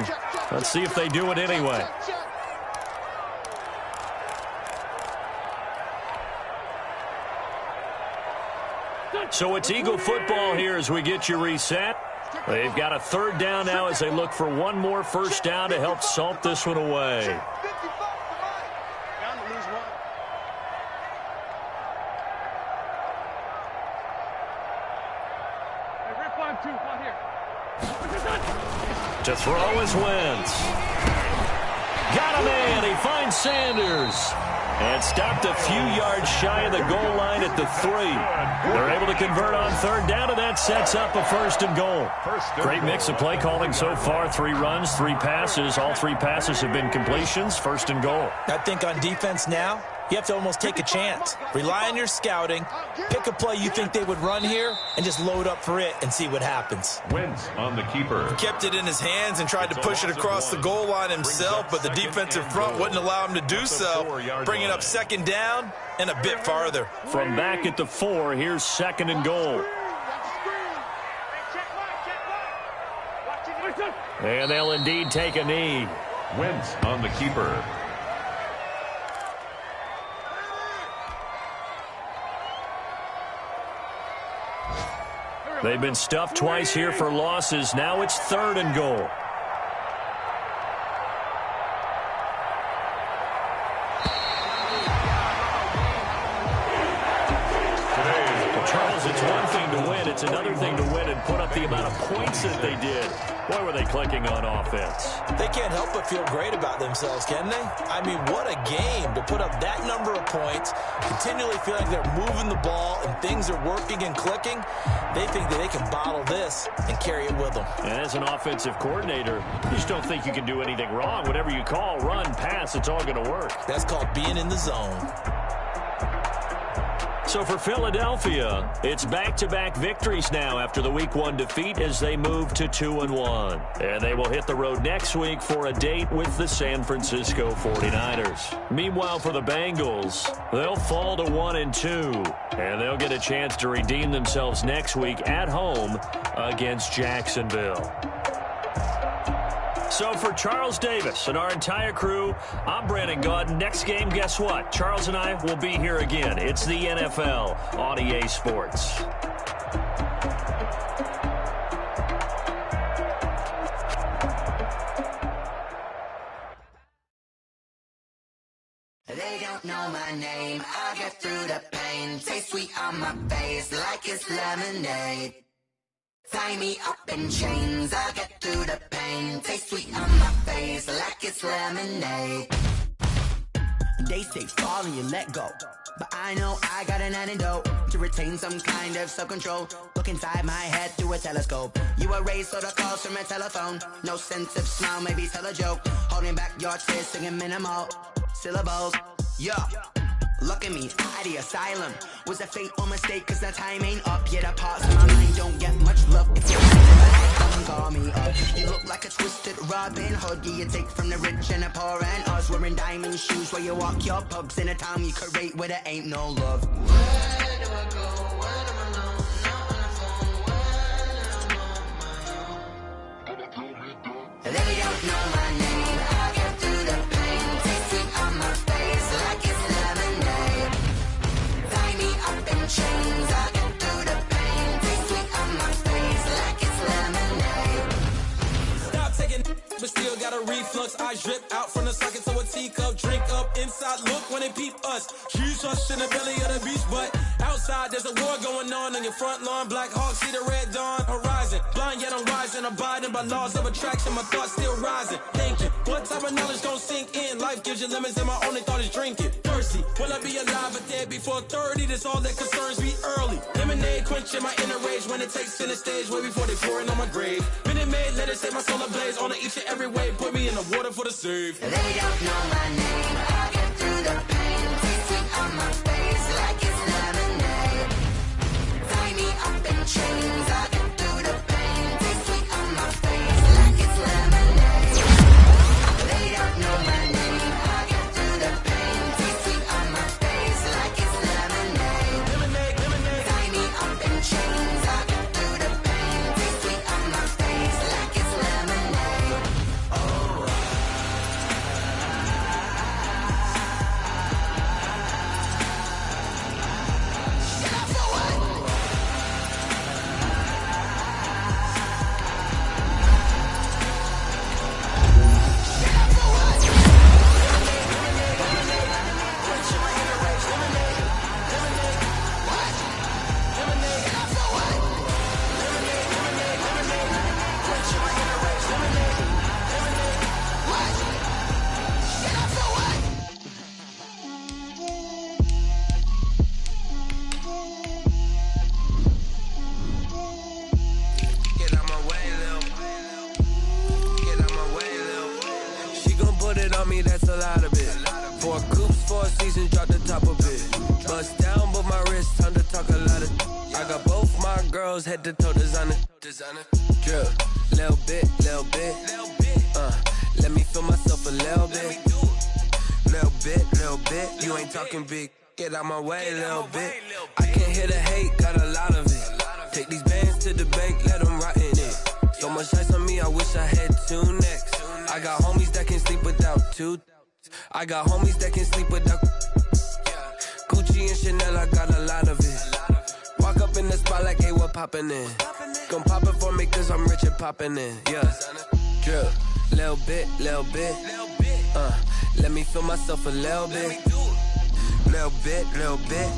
Let's see if they do it anyway. So it's Eagle football here as we get you reset. They've got a 3rd down now as they look for one more first down to help salt this one away. To throw is Wentz. Got a man. He finds Sanders. And stopped a few yards shy of the goal line at the 3. They're able to convert on 3rd down, and that sets up a 1st and goal. Great mix of play calling so far. 3 runs, 3 passes. All 3 passes have been completions. 1st and goal. I think on defense now, You have to almost take a chance. Rely on your scouting, pick a play you think they would run here, and just load up for it and see what happens. Wentz on the keeper. Kept it in his hands and tried to push it across the goal line himself, but the defensive front wouldn't allow him to do so. Bringing up second down and a bit farther. From back at the 4, here's second and goal. And they'll indeed take a knee. Wentz on the keeper. They've been stuffed twice here for losses. Now it's third and goal. Charles, it's one thing to win. It's another thing to win and put up the amount of points that they did. Boy, were they clicking on offense. They can't help but feel great about themselves, can they? I mean, what a game to put up that number of points, continually feel like they're moving the ball and things are working and clicking. They think that they can bottle this and carry it with them. And as an offensive coordinator, you just don't think you can do anything wrong. Whatever you call, run, pass, it's all going to work. That's called being in the zone. So for Philadelphia, it's back-to-back victories now after the Week 1 defeat as they move to 2-1. And they will hit the road next week for a date with the San Francisco 49ers. Meanwhile, for the Bengals, they'll fall to 1-2. And they'll get a chance to redeem themselves next week at home against Jacksonville. So for Charles Davis and our entire crew, I'm Brandon Gaudin. Next game, guess what? Charles and I will be here again. It's the NFL on EA Sports. They don't know my name. I get through the pain. Taste sweet on my face like it's lemonade. Tie me up in chains, I get through the pain. Taste sweet on my face like it's lemonade. They say fall and you let go, but I know I got an antidote to retain some kind of self-control. Look inside my head through a telescope. You erase all the calls from a telephone. No sense of smile, maybe tell a joke. Holding back your tears, singing minimal syllables. Yeah. Look at me, out of the asylum. Was a fate or mistake, cause the time ain't up yet. I parts of my mind don't get much love. If you're come call me up. You look like a twisted Robin Hood. You take from the rich and the poor and us. Wearing diamond shoes where you walk your pugs in a town you create where there ain't no love. Where do I go? Where am I alone? Not on my own. They don't know my name. I get through the pain. Taste sweet on my face like it's lemonade. Tie me up in chains. I get through the pain. Taste sweet on my face like it's lemonade. Stop taking, but still got a reflux. I drip out from the socket to a teacup. Drink up inside, look when they peep us. Huge us in the belly of the beach, but outside there's a war going on your front lawn. Black Hawk, see the red dawn horizon. Blind yet I'm rising, abiding by laws of attraction. My thoughts still rising. Thinking, what type of knowledge gon' sink in? Life gives you lemons and my only thought is drinking. Thirsty, will I be alive or dead before 30? That's all that concerns me early. Lemonade quenching my inner rage when it takes center stage way before they pour it on my grave. Minute Maid, let it set my soul ablaze on each and every way. Put me in the water for the save. They don't know my name. I get through the pain. Taste sweet on my face like it's lemonade. Tie me up in chains. I get through the pain. Taste sweet on my face like it's lemonade. They don't know my name. I get through the pain. Taste sweet on my face like it's lemonade. Tie me up in chains. I get through the pain. Taste sweet on my face like it's lemonade. Get out my way, Lil. Get out my way, Lil. She gon' put it on me, that's a lot of it. 4 coops, 4 seasons, drop the girls head to toe designer. Drip, little bit. Let me feel myself a little bit. Little bit. You ain't talking big. Get out my way, little bit. I can't hear the hate, got a lot of it. Take these bands to the bank, let them rot in it. So much ice on me, I wish I had two necks. I got homies that can sleep without two. I got homies that can sleep without Gucci and Chanel, I got a lot of it. Walk up in the spot like, hey, what poppin' in? Gon' pop it for me cause I'm rich and poppin' in, yeah. Drip, little bit. Let me feel myself a little bit. Little bit.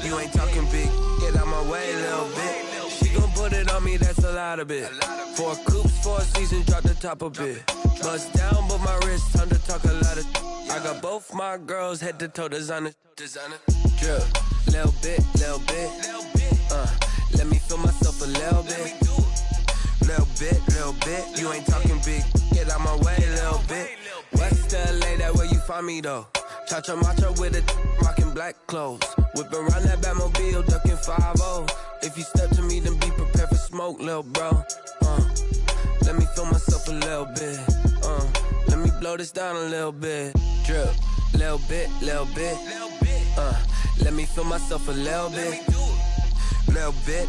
You ain't talking big. Get out my way, little bit. She gon' put it on me, that's a lot of it. 4 coops, 4 seasons, drop the top a bit. Bust down, but my wrist, time to talk a lot of. I got both my girls head to toe designer. Drip, little bit. Let me feel myself a little bit. Little bit. You ain't talking big. Get out my way, little bit. West LA, that where you find me though. Cha-cha matcha with it, rockin' black clothes. Whippin' around that Batmobile, duckin' 5-0. If you step to me, then be prepared for smoke, lil' bro. Let me feel myself a little bit. Let me blow this down a little bit. Drip, little bit. Let me feel myself a little bit. Little bit.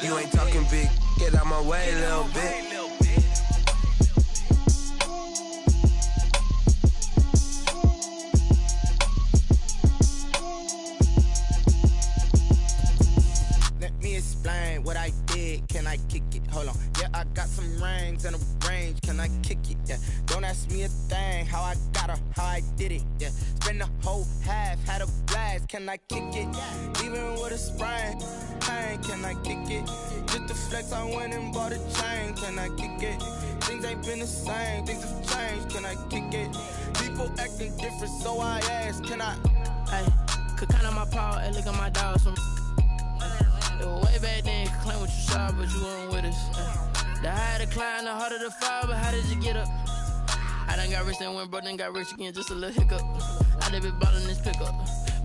You ain't talking big. Get out my way, little bit. Explain what I did, can I kick it? Hold on, yeah, I got some rings and a range, can I kick it? Yeah, don't ask me a thing, how I got her, how I did it? Yeah, spend the whole half, had a blast, can I kick it? Even with a sprain, pain, can I kick it? Just the flex, I went and bought a chain, can I kick it? Things ain't been the same, things have changed, can I kick it? People acting different, so I ask, can I? Hey, could count on my power, and look at my dogs from. Way back then, could claim what you saw, but you weren't with us. The higher the climb, the harder the fall, but how did you get up? I done got rich, then went broke, then got rich again, just a little hiccup. I done been ballin' this pickup.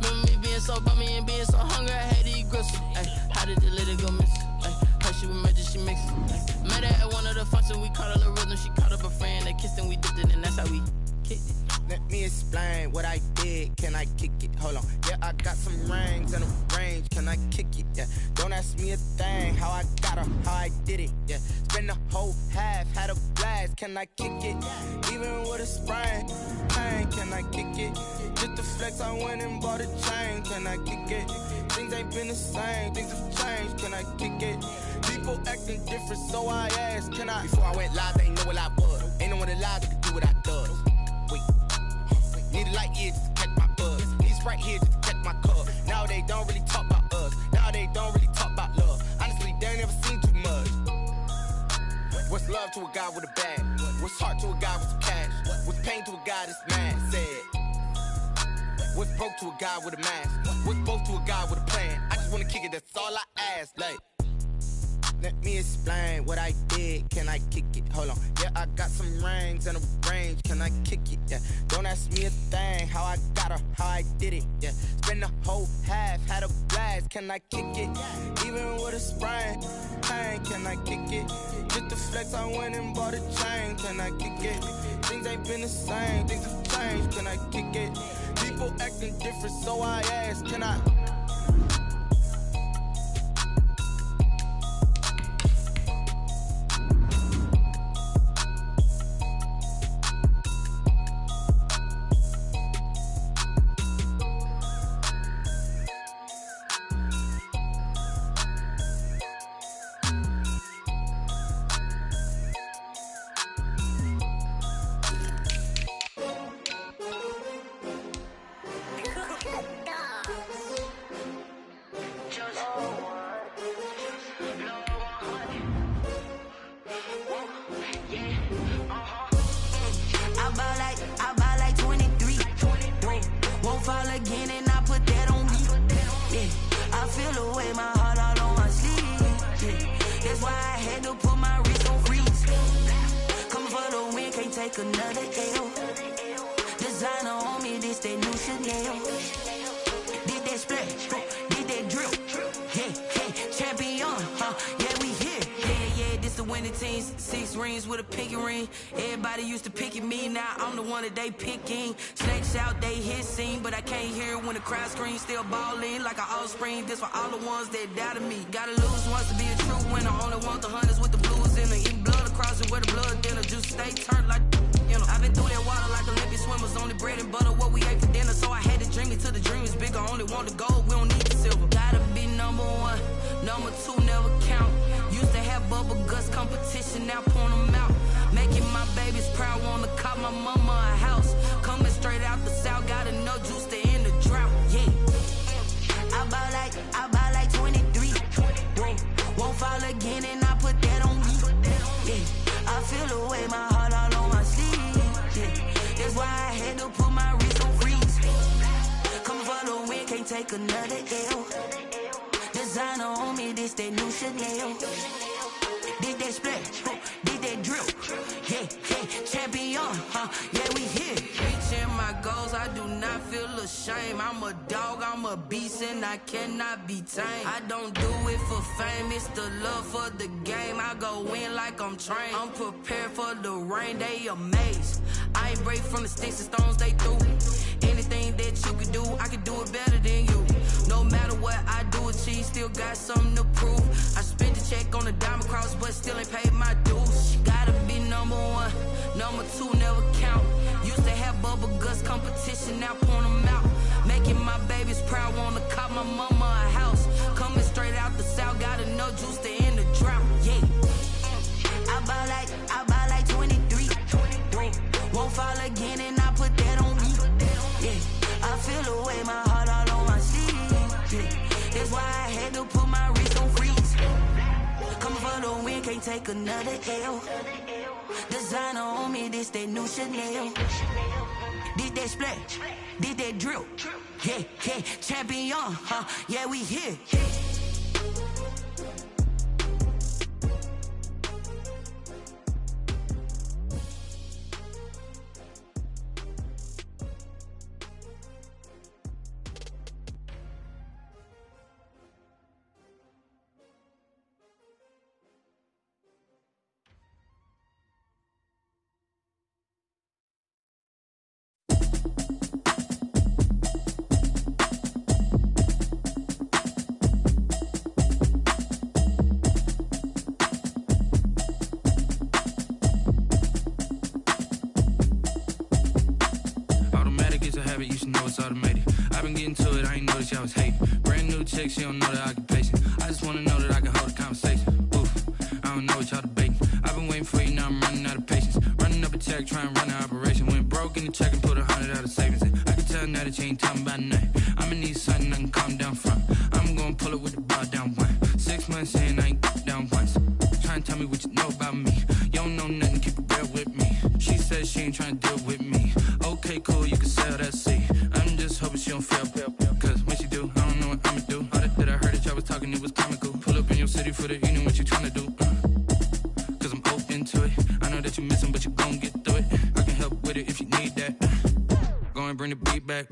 Remember me being so bummy and being so hungry, I had to eat gristle. How did the lady go miss? Her she was magic, she mixed. Met her at one of the functions, we caught a little rhythm, she caught up a friend, they kissed and we dipped it, and that's how we kicked it. Let me explain what I did, can I kick it? Hold on, yeah, I got some rings and a range, can I kick it? Yeah, don't ask me a thing, how I got her, how I did it? Yeah, spend the whole half, had a blast, can I kick it? Even with a sprain, pain, can I kick it? Just the flex, I went and bought a chain, can I kick it? Things ain't been the same, things have changed, can I kick it? People acting different, so I asked, can I? Before I went live, they ain't know what I was. Ain't no one alive that could do what I does. Need a light year just to catch my buzz. These right here just to catch my cup. Now they don't really talk about us. Now they don't really talk about love. Honestly, they ain't never seen too much. What's love to a guy with a bag? What's heart to a guy with some cash? What's pain to a guy that's mad? Said. What's broke to a guy with a mask? What's both to a guy with a plan? I just wanna kick it, that's all I ask. Like, let me explain what I did, can I kick it? Hold on, yeah, I got some rings and a range, can I kick it? Yeah, don't ask me a thing, how I got her, how I did it? Yeah, spend the whole half, had a blast, can I kick it? Even with a sprain, pain, can I kick it? Just the flex, I went and bought a chain, can I kick it? Things ain't been the same, things have changed, can I kick it? People acting different, so I ask, can I? Another L. Designer on me, this that new Chanel. Did that splash, did that drip. Hey, hey, champion, huh? Yeah, we hit. to winning teams, 6 rings with a pinky ring. Everybody used to pick at me, now I'm the one that they picking. Snakes out, they hit scene, but I can't hear when the crowd screams. Still ballin' like an offspring, this for all the ones that doubted me. Gotta lose once to be a true winner, only want the hunters with the blues in it. Eating blood across it where the blood dinner, juice stay turned like, you know. I've been through that water like Olympic swimmers, only bread and butter what we ate for dinner. So I had to dream it till the dream is bigger, only want the gold, we don't need the silver. Gotta be number 1, number 2 never count. Used to have bubble guts competition, now point them out. Making my babies proud, wanna call my mama a house. Coming straight out the south, got enough juice to end the drought, yeah. I buy like 23, whoa. Won't fall again and I put that on me, yeah. I feel the way, my heart all on my sleeve, yeah. That's why I had to put my wrist on freeze. Coming for the win, can't take another L. Designer on me, this that new Chanel. Did that splash, did that drill, yeah, yeah, champion, yeah, we here. Reaching my goals, I do not feel ashamed. I'm a dog, I'm a beast, and I cannot be tamed. I don't do it for fame, it's the love for the game. I go in like I'm trained. I'm prepared for the rain, they amazed. I ain't break from the sticks and stones they threw. Anything that you could do, I could do it better than you. No matter what I do, achieve, still got something to prove. I spent the check on the diamond cross, but still ain't paid my dues. Gotta be number 1, number 2 never count. Used to have bubble guts competition, now point them out. Making my babies proud, wanna call my mama a house. Coming straight out the south, got enough juice to end the drought, yeah. I buy like 23, whoa. Won't fall again and I put that on me, yeah. I feel the way, my heart all on my sleeve, yeah. That's why I had to put my wrist on freeze. Coming for the win, can't take another L. Designer on me, this that new Chanel. Did that splash, did that drill, yeah, yeah, champion, yeah, we here. You should know it's automated. I've been getting to it, I ain't noticed y'all was hating. Brand new chick, she don't know the occupation. I just wanna know that I can hold a conversation. Oof, I don't know what y'all debating. I've been waiting for you, now I'm running out of patience. Running up a check, trying to run an operation. Went broke in the check and put 100 out of savings in. I can tell now that you ain't talking about nothing. I'ma need something I can calm down from. I'm gonna pull it with the bar down 1. 6 months in, I ain't down once. Trying to tell me what you know about me. You don't know nothing, keep it real with me. She said she ain't trying to deal with me. Okay, cool, you can sell that seat. I'm just hoping she don't fail, cause when she do, I don't know what I'ma do. All that I heard that y'all was talking, it was comical. Pull up in your city for the evening, what you tryna do? Cause I'm open to it. I know that you missing, but you gon' get through it. I can help with it if you need that. Go and bring the beat back.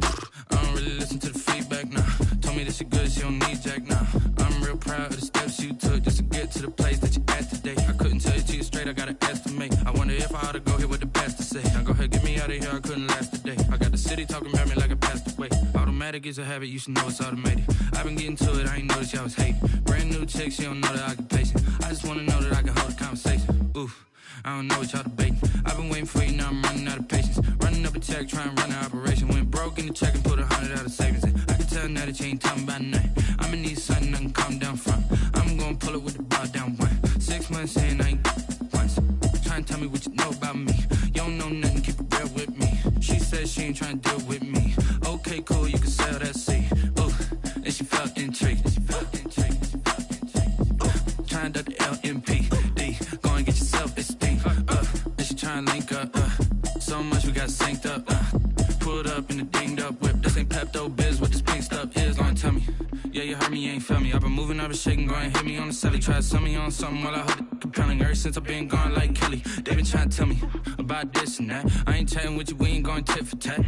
I don't really listen to the feedback, nah. Told me that she good, she don't need jack, nah. I'm real proud of the steps you took just to get to the place that you at today. I couldn't tell you to you straight, I gotta estimate. I wonder if I ought to go here with the pastor say. Now go ahead, get me out of here, I couldn't last today. I got the city talking about me like I passed away. Automatic is a habit, you should know it's automated. I've been getting to it, I ain't noticed y'all was hating. Brand new chick, she don't know the occupation. I just wanna know that I can hold a conversation. Oof, I don't know what y'all debating. I've been waiting for you, now I'm running out of patience. Running up a check, trying to run an operation. Went broke in the check and put 100 out of savings in. I can tell now that you ain't talking about nothing. I'ma need something I can calm down from. I'm gonna pull it with the bar down 1. 6 months in, I ain't once. Trying to tell me what you know about me. You don't know nothing, keep it real with me. She said she ain't trying to deal with me. Okay, cool, you can sell that seat. Ooh, and she felt intrigued. Trying to the LMPD. Go and get yourself esteem. And she trying to link up. So much we got synced up. Pulled up in the dinged up whip. This ain't Pepto-Biz, what this pink stuff is. Long tell me. Yeah, you heard me, you ain't felt me. I've been moving, I've been shaking, go and hit me on the celly. Try to sell me on something while I hold it compelling. Ever since I've been gone like Kelly, they been trying to tell me about this and that. I ain't chatting with you, we ain't going tit for tat.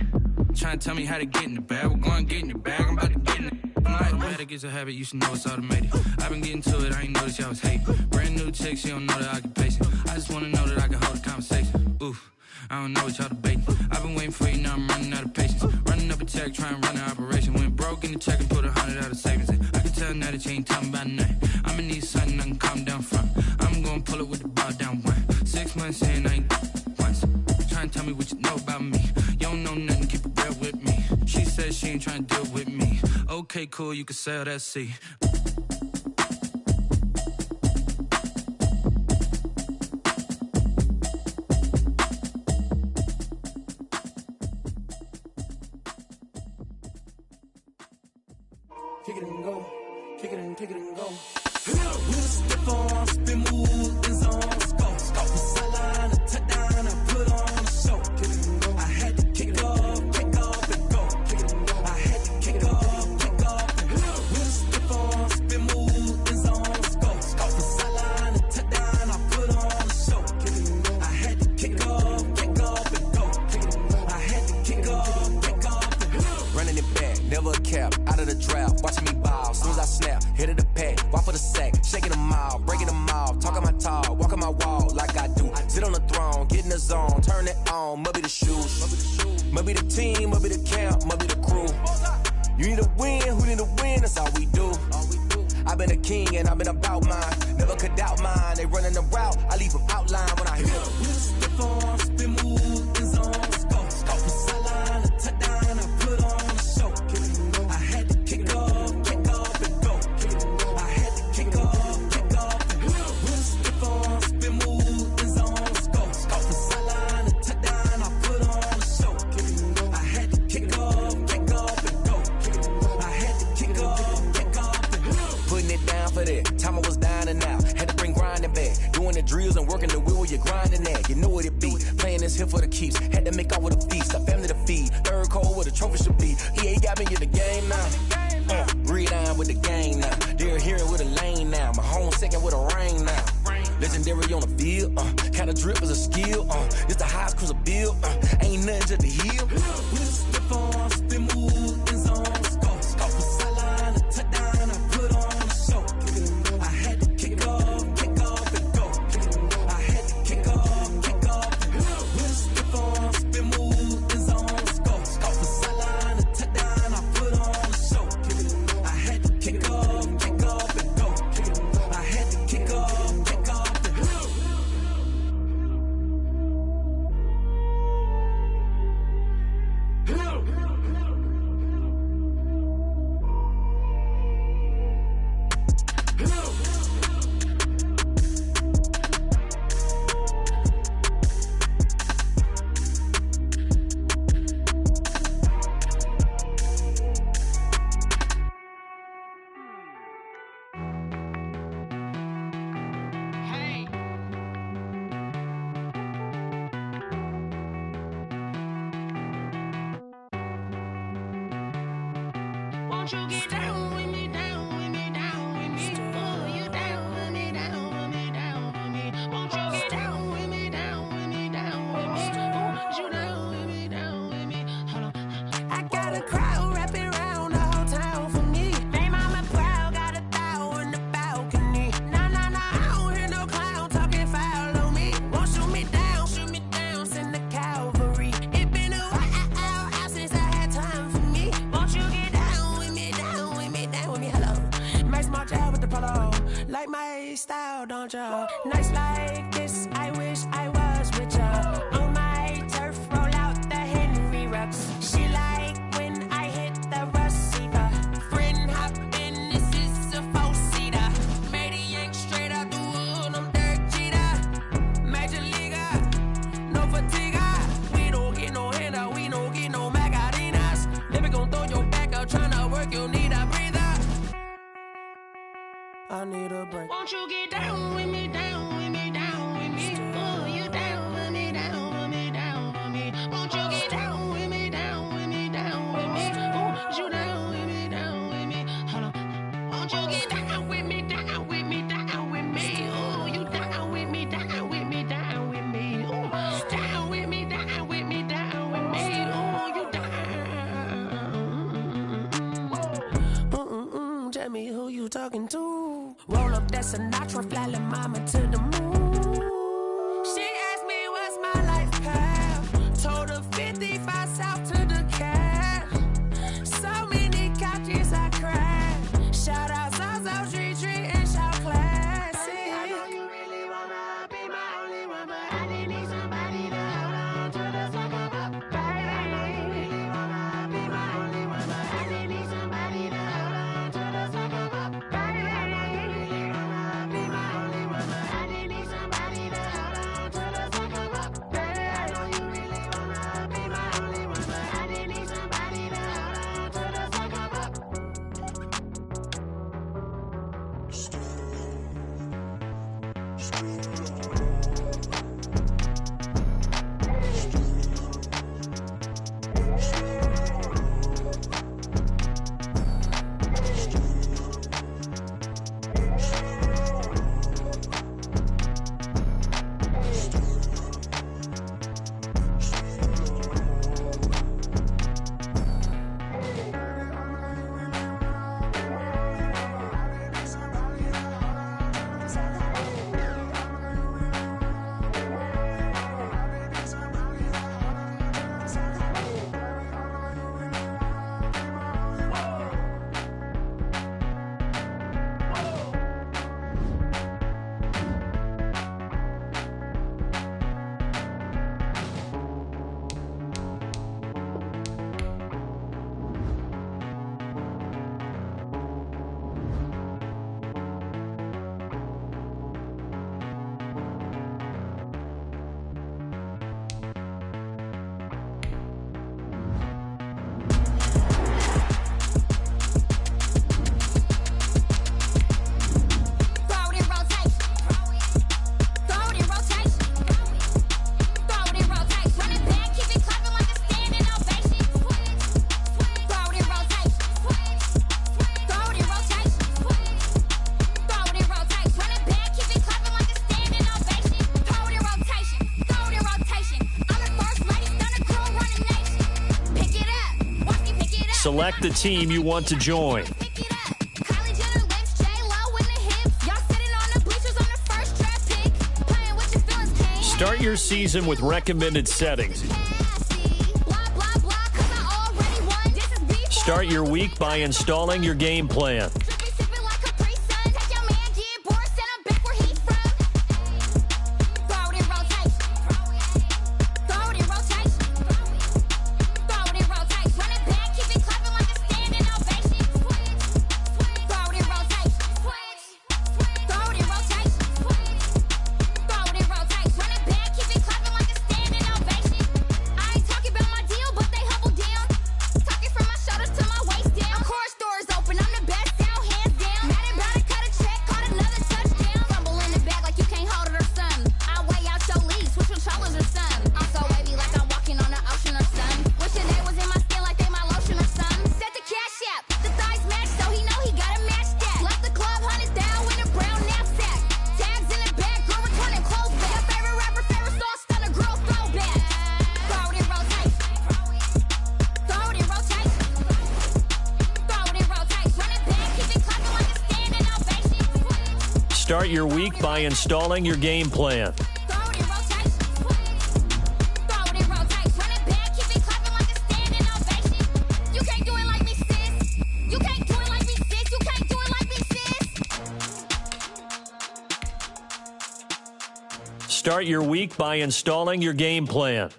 Trying to tell me how to get in the bag, we're going to get in the bag, I'm about to get in it. Automatic is a habit, you should know it's automated. I've been getting to it, I ain't noticed y'all was hating. Brand new chick, she don't know the occupation. I just wanna know that I can hold a conversation. Oof, I don't know what y'all debating. I've been waiting for you, now I'm running out of patience. Running up a check, trying to run an operation. Went broke in the check and put 100 out of savings in. I can tell now that you ain't talking about nothing. I'ma need something I can calm down from. I'm gonna pull it with the bar down one. 6 months in, I ain't once. Trying to tell me what you know about me. You don't know nothing, keep it real with me. She said she ain't trying to deal with me. Okay, cool, you can sell that C. Kick it and go, kick it and go. With a stiff arm, spin move, in zone, go. From sideline to touchdown, I put on a show. Kick it and go. I had to kick off and go. Kick it and go. I had to kick off and go. With a stiff arm, spin move, in zone, go. From sideline to touchdown, I put on a show. Kick it and go. I had to kick off and go. Kick it and go. I had to kick off and go. Running it back, never a cap, out of the drought, watching me ball. Soon as I snap, hit of the pack, walk for the sack, shaking them all, breaking them off, talking my talk, walking my wall like I do. Sit on the throne, get in the zone, turn it on, must be the shoes, must be the team, must be the camp, must be the crew. You need a win, who need a win, that's all we do. I've been a king and I've been about mine, never could doubt mine. They running the route, I leave them outline when I hit them. With a stiff arm, spin move, in zone, go. From sideline to touchdown, I put on a show. I had to kick off and go. I had to kick off and go. With a stiff arm, spin move, in zone, go. From sideline to touchdown, I put on a show. I had to kick off and go. I had to kick off and go. Putting it down for that, time I was down and out, had to bring grinding back, doing the drills and working the wheel where you're grinding at, you know what it be, playing this here for the keeps, had to make off with a feast, a family to feed, third cold where the trophy should be, EA got me in the game now, gridiron with the gang now, they're hearing with a lane now, my home second with a rain now, legendary on the field, kinda drip is a skill, it's the highest cruiser bill, ain't nothing to the hill. With a stiff arm, spin move, in zone, go. From sideline to touchdown, I put on a show. I had to kick off and go. I had to kick off and go. With a stiff arm, spin move, in zone, go. From sideline to touchdown, I put on a show. I had to kick off and go. I had to kick off and go. Won't you get down with me, down with me, down with me? Oh, you down with me, down with me, down with me. Won't you get down with me, down with me, down with me? Oh, you down with me, down with me? Hold on. I got a crowd wrapping around the whole town for me. They mama proud, got a thou in the balcony. Nah, I don't hear no clown talking foul on me. Won't shoot me down, send the cavalry. It been a while since I had time for me. Won't you get down with me, down with me, down with me? Hello. Max March out with the polo. Like my style, don't ya? Nights like this, I wish I was with ya. On my turf, roll out the Henry Rux. She like when I hit the receiver. Friend hop in, this is a four-seater. Made a yank straight out the wood, I'm Derek Jeter. Major leaguer, no fatigue. We don't get no handout, we don't get no Macarinas. Never gon' throw your back out, tryna work, you need a breather. I need a break. Won't you get down with me, down with me, down Sinatra, flying mama to the moon. She asked me what's my life path. Told her 55 south to the cat. So many couches I cried. Shout out Zazo, Tree Tree, and shout classic. I know you really wanna be my only one, but I didn't need somebody to hold on to the second up, baby. I know you really wanna be my only one, but I didn't need somebody to hold on to the second up, baby. I know you really wanna be my only one, but I didn't need somebody to hold on to the second up, baby. I know you really wanna be my only one, but I didn't need somebody to hold on to the second up. Select the team you want to join. Start your season with recommended settings. Start your week by installing your game plan. Start your week by installing your game plan. Start your week by installing your game plan.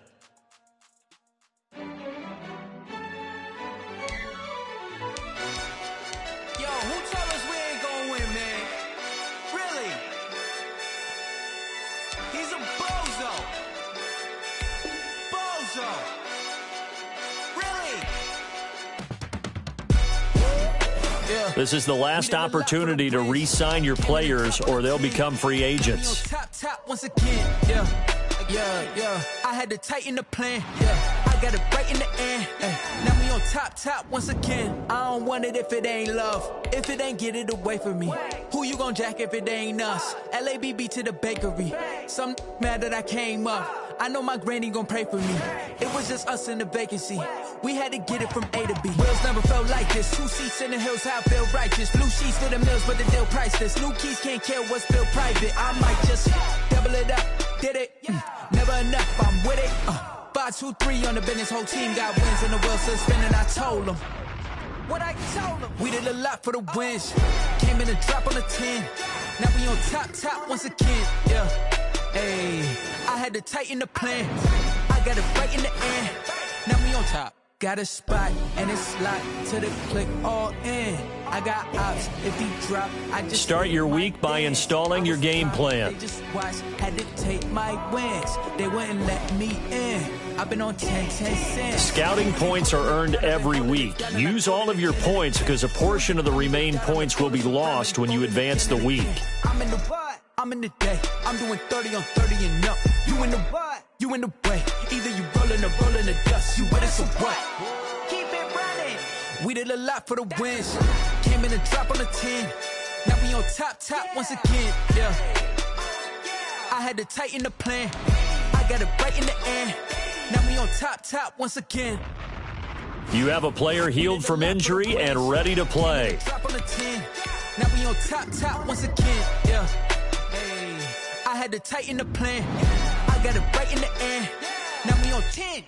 This is the last opportunity to re-sign your players or they'll become free agents. Top once again, yeah. I had to tighten the plan, I got it right in the end. Now we on top once again. I don't want it if it ain't love. If it ain't, get it away from me. Who you gon' jack if it ain't us? LABB to the bakery. Some mad that I came up. I know my granny gon' pray for me. It was just us in the vacancy. We had to get it from A to B. Wheels never felt like this. 2 seats in the hills, how I feel righteous. Blue sheets for the mills, but the deal priceless. New keys can't kill what's still private. I might just double it up. Did it? Never enough, I'm with it. 5, 2, 3 on the business. Whole team got wins and the wheels still spinning. I told them what I told them. We did a lot for the wins. Came in a drop on the 10. Now we on top once again. Yeah. Hey, I had to tighten the plan. I got it right in the end. Now we on top. Got a spot and it's locked to the click all in. I got ops if he drop. I just start your week by installing your game plan. They just watch, had to take my wins. They wouldn't let me in. I've been on 10 cents. Scouting points are earned every week. Use all of your points because a portion of the remaining points will be lost when you advance the week. I'm in the what? I'm in the day. I'm doing 30 on 30 and up. You in the what? You in the way. Either you rolling or rolling the dust. You with us or what? Keep it running. We did a lot for the wins. Came in a drop on the 10. Now we on top once again. Yeah. I had to tighten the plan. I got it right in the end. Now we on top once again. You have a player healed from injury and ready to play. Drop on the 10. Now we on top once again. Yeah. Hey, I had to tighten the plan. I got it right in the end. Now we on 10.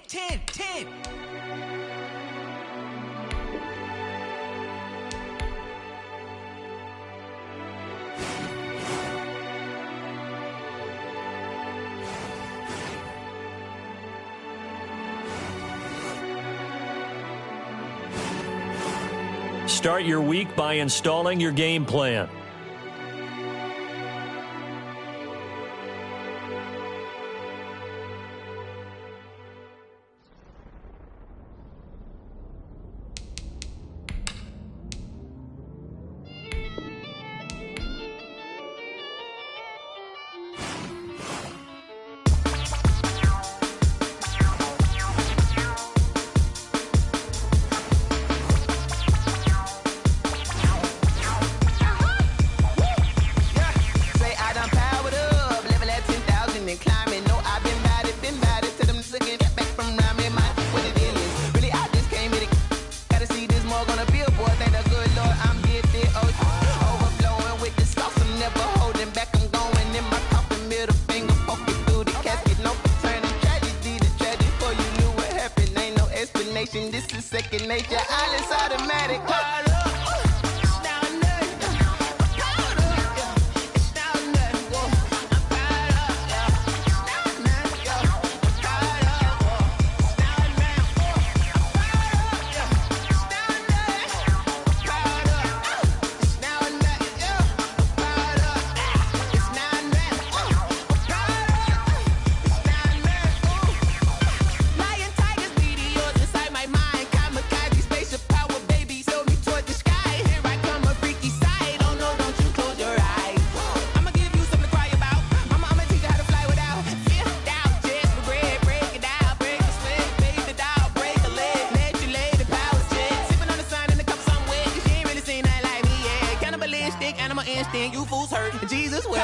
Start your week by installing your game plan. This is second nature, all is automatic. You fools hurt. Jesus will.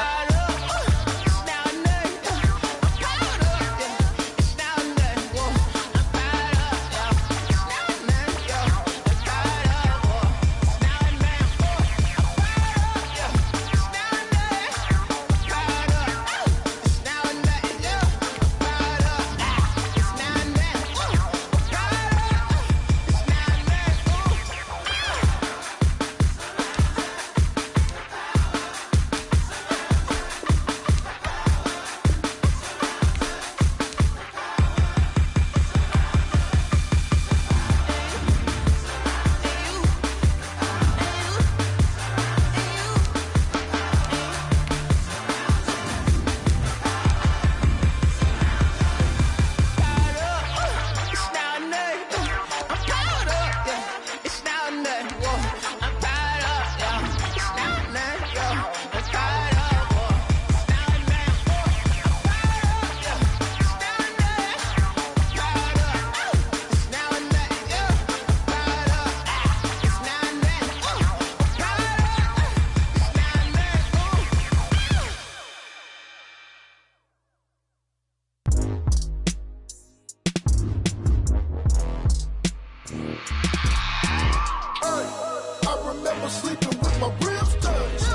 sleeping with my ribs touched.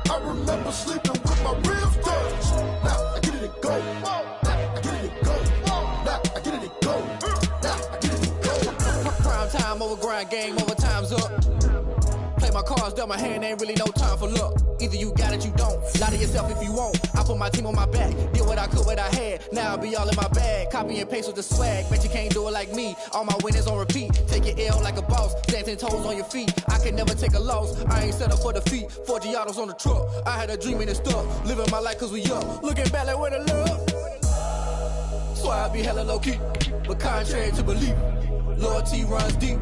I remember sleeping with my ribs touched. Now I get it and go. Now I get it and go. Now I get it and go. Now I get it and go. Prime time over grind game, over time's up. Play my cards, dealt my hand, ain't really no time for luck. Either you got it, you don't. Lie to yourself if you won't. I put my team on my back, did what I could, what I had. Now I'll be all in my bag, copy and paste with the swag. Bet you can't do it like me. All my winners on repeat. Take your L like a boss, stand 10 toes on your feet. I can never take a loss. I ain't set up for defeat. 4 Giottos on the truck. I had a dream and it stuck. Living my life cause we up. Looking back like where the love. So I be hella low key, but contrary to belief, loyalty runs deep.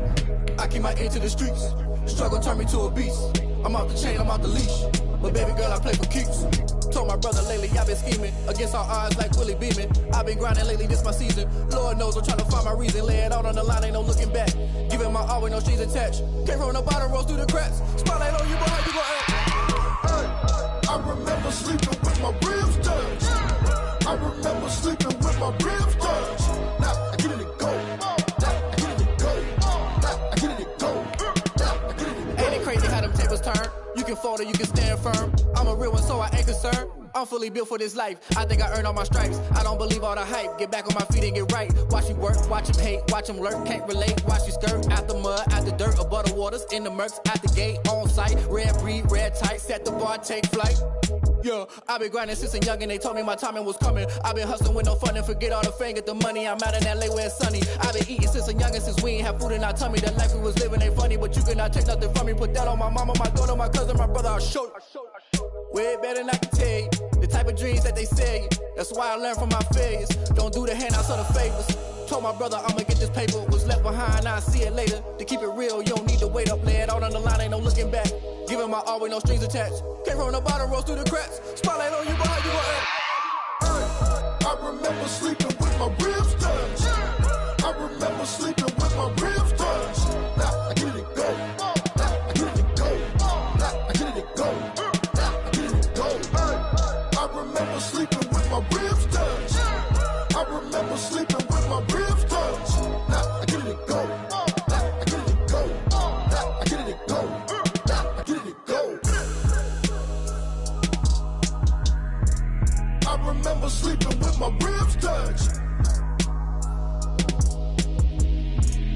I keep my ear to the streets. Struggle turned me to a beast. I'm off the chain, I'm off the leash. But baby girl, I play for keeps. Told my brother lately, I've been scheming against all odds like Willie Beeman. I've been grinding lately, this my season. Lord knows I'm trying to find my reason. Lay it out on the line, ain't no looking back. Giving my all with no strings attached. Came from the bottom, rose through the cracks. Spotlight on you, boy, how you gon' act? Hey, I remember sleeping with my ribs touched. I remember sleeping with my ribs touched. Now I get it and go. Now I get it and go. Now I get it and go. Now I get it and go. Ain't it crazy how them tables turn? You can fold or you can stand firm. I'm a real one, so I ain't concerned. I'm fully built for this life. I think I earned all my stripes. I don't believe all the hype. Get back on my feet and get right. Watch you work, watch him hate, watch him lurk. Can't relate, watch you skirt. Out the mud, out the dirt, above the waters, in the murks, out the gate, on site. Red breed, red tight, set the bar, take flight. Yeah, I been grinding since a youngin', they told me my timing was coming. I been hustling with no fun and forget all the fame, get the money. I'm out in LA where it's sunny. I been eating since a youngin', since we ain't have food in our tummy. The life we was living ain't funny, but you cannot take nothing from me. Put that on my mama, my daughter, my cousin, my brother, I'll show you. Way better than I can tell you. The type of dreams that they sell you. That's why I learned from my failures. Don't do the handouts or the favors. Told my brother I'ma get this paper. Was left behind, I'll see it later. To keep it real, you don't need to wait up. Lay it out on the line, ain't no looking back. Giving my all with no strings attached. Came from the bottom, rose through the cracks. Spotlight on you, boy, how you gon' act? Hey, I remember sleeping with my ribs touched. I remember sleeping with my ribs touched. Now I get it and go. Now I get it and go. Now I get it and go. Now I get it and go. Hey, I remember sleeping with my ribs touched. I remember sleeping with my ribs touched. Now I get it and go. Now I get it and go. Now I get it and go. Now I get it and go. I remember sleeping with my ribs touched.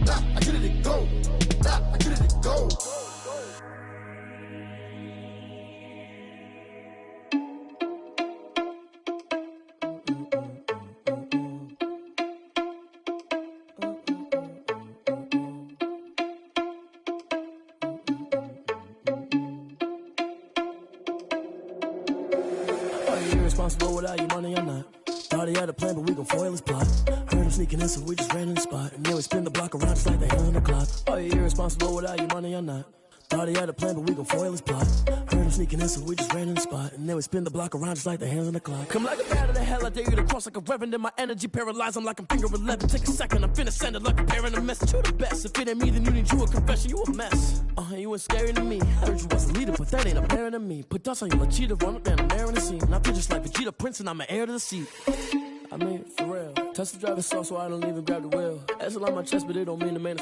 Now I get it and go. Now I get it and go. Irresponsible without your money or not. Thought he had a plan, but we gon' foil his plot. Heard him sneaking in, so we just ran in the spot. And then we spin the block around just like the hand on the clock. Are you irresponsible without your money or not? Thought he had a plan, but we gon' foil his plot. Heard him sneaking in, so we just ran in the spot. And then we spin the block around just like the hands on the clock. Come like a bat of the hell, I dare you to cross like a reverend. In my energy paralyzed, I'm like I'm finger 11. Take a second, I'm finna send it like a parent a message. You the best, if it ain't me, then you need you a confession. You a mess, you ain't scary to me. Heard you was a leader, but that ain't apparent to me. Put dust on you like cheetah, run up down, I'm there in the scene. And I feel just like Vegeta Prince, and I'm an heir to the seat. I mean, for real. Touch the driver's soft so I don't even grab the wheel. That's a lot on my chest, but it don't mean the man.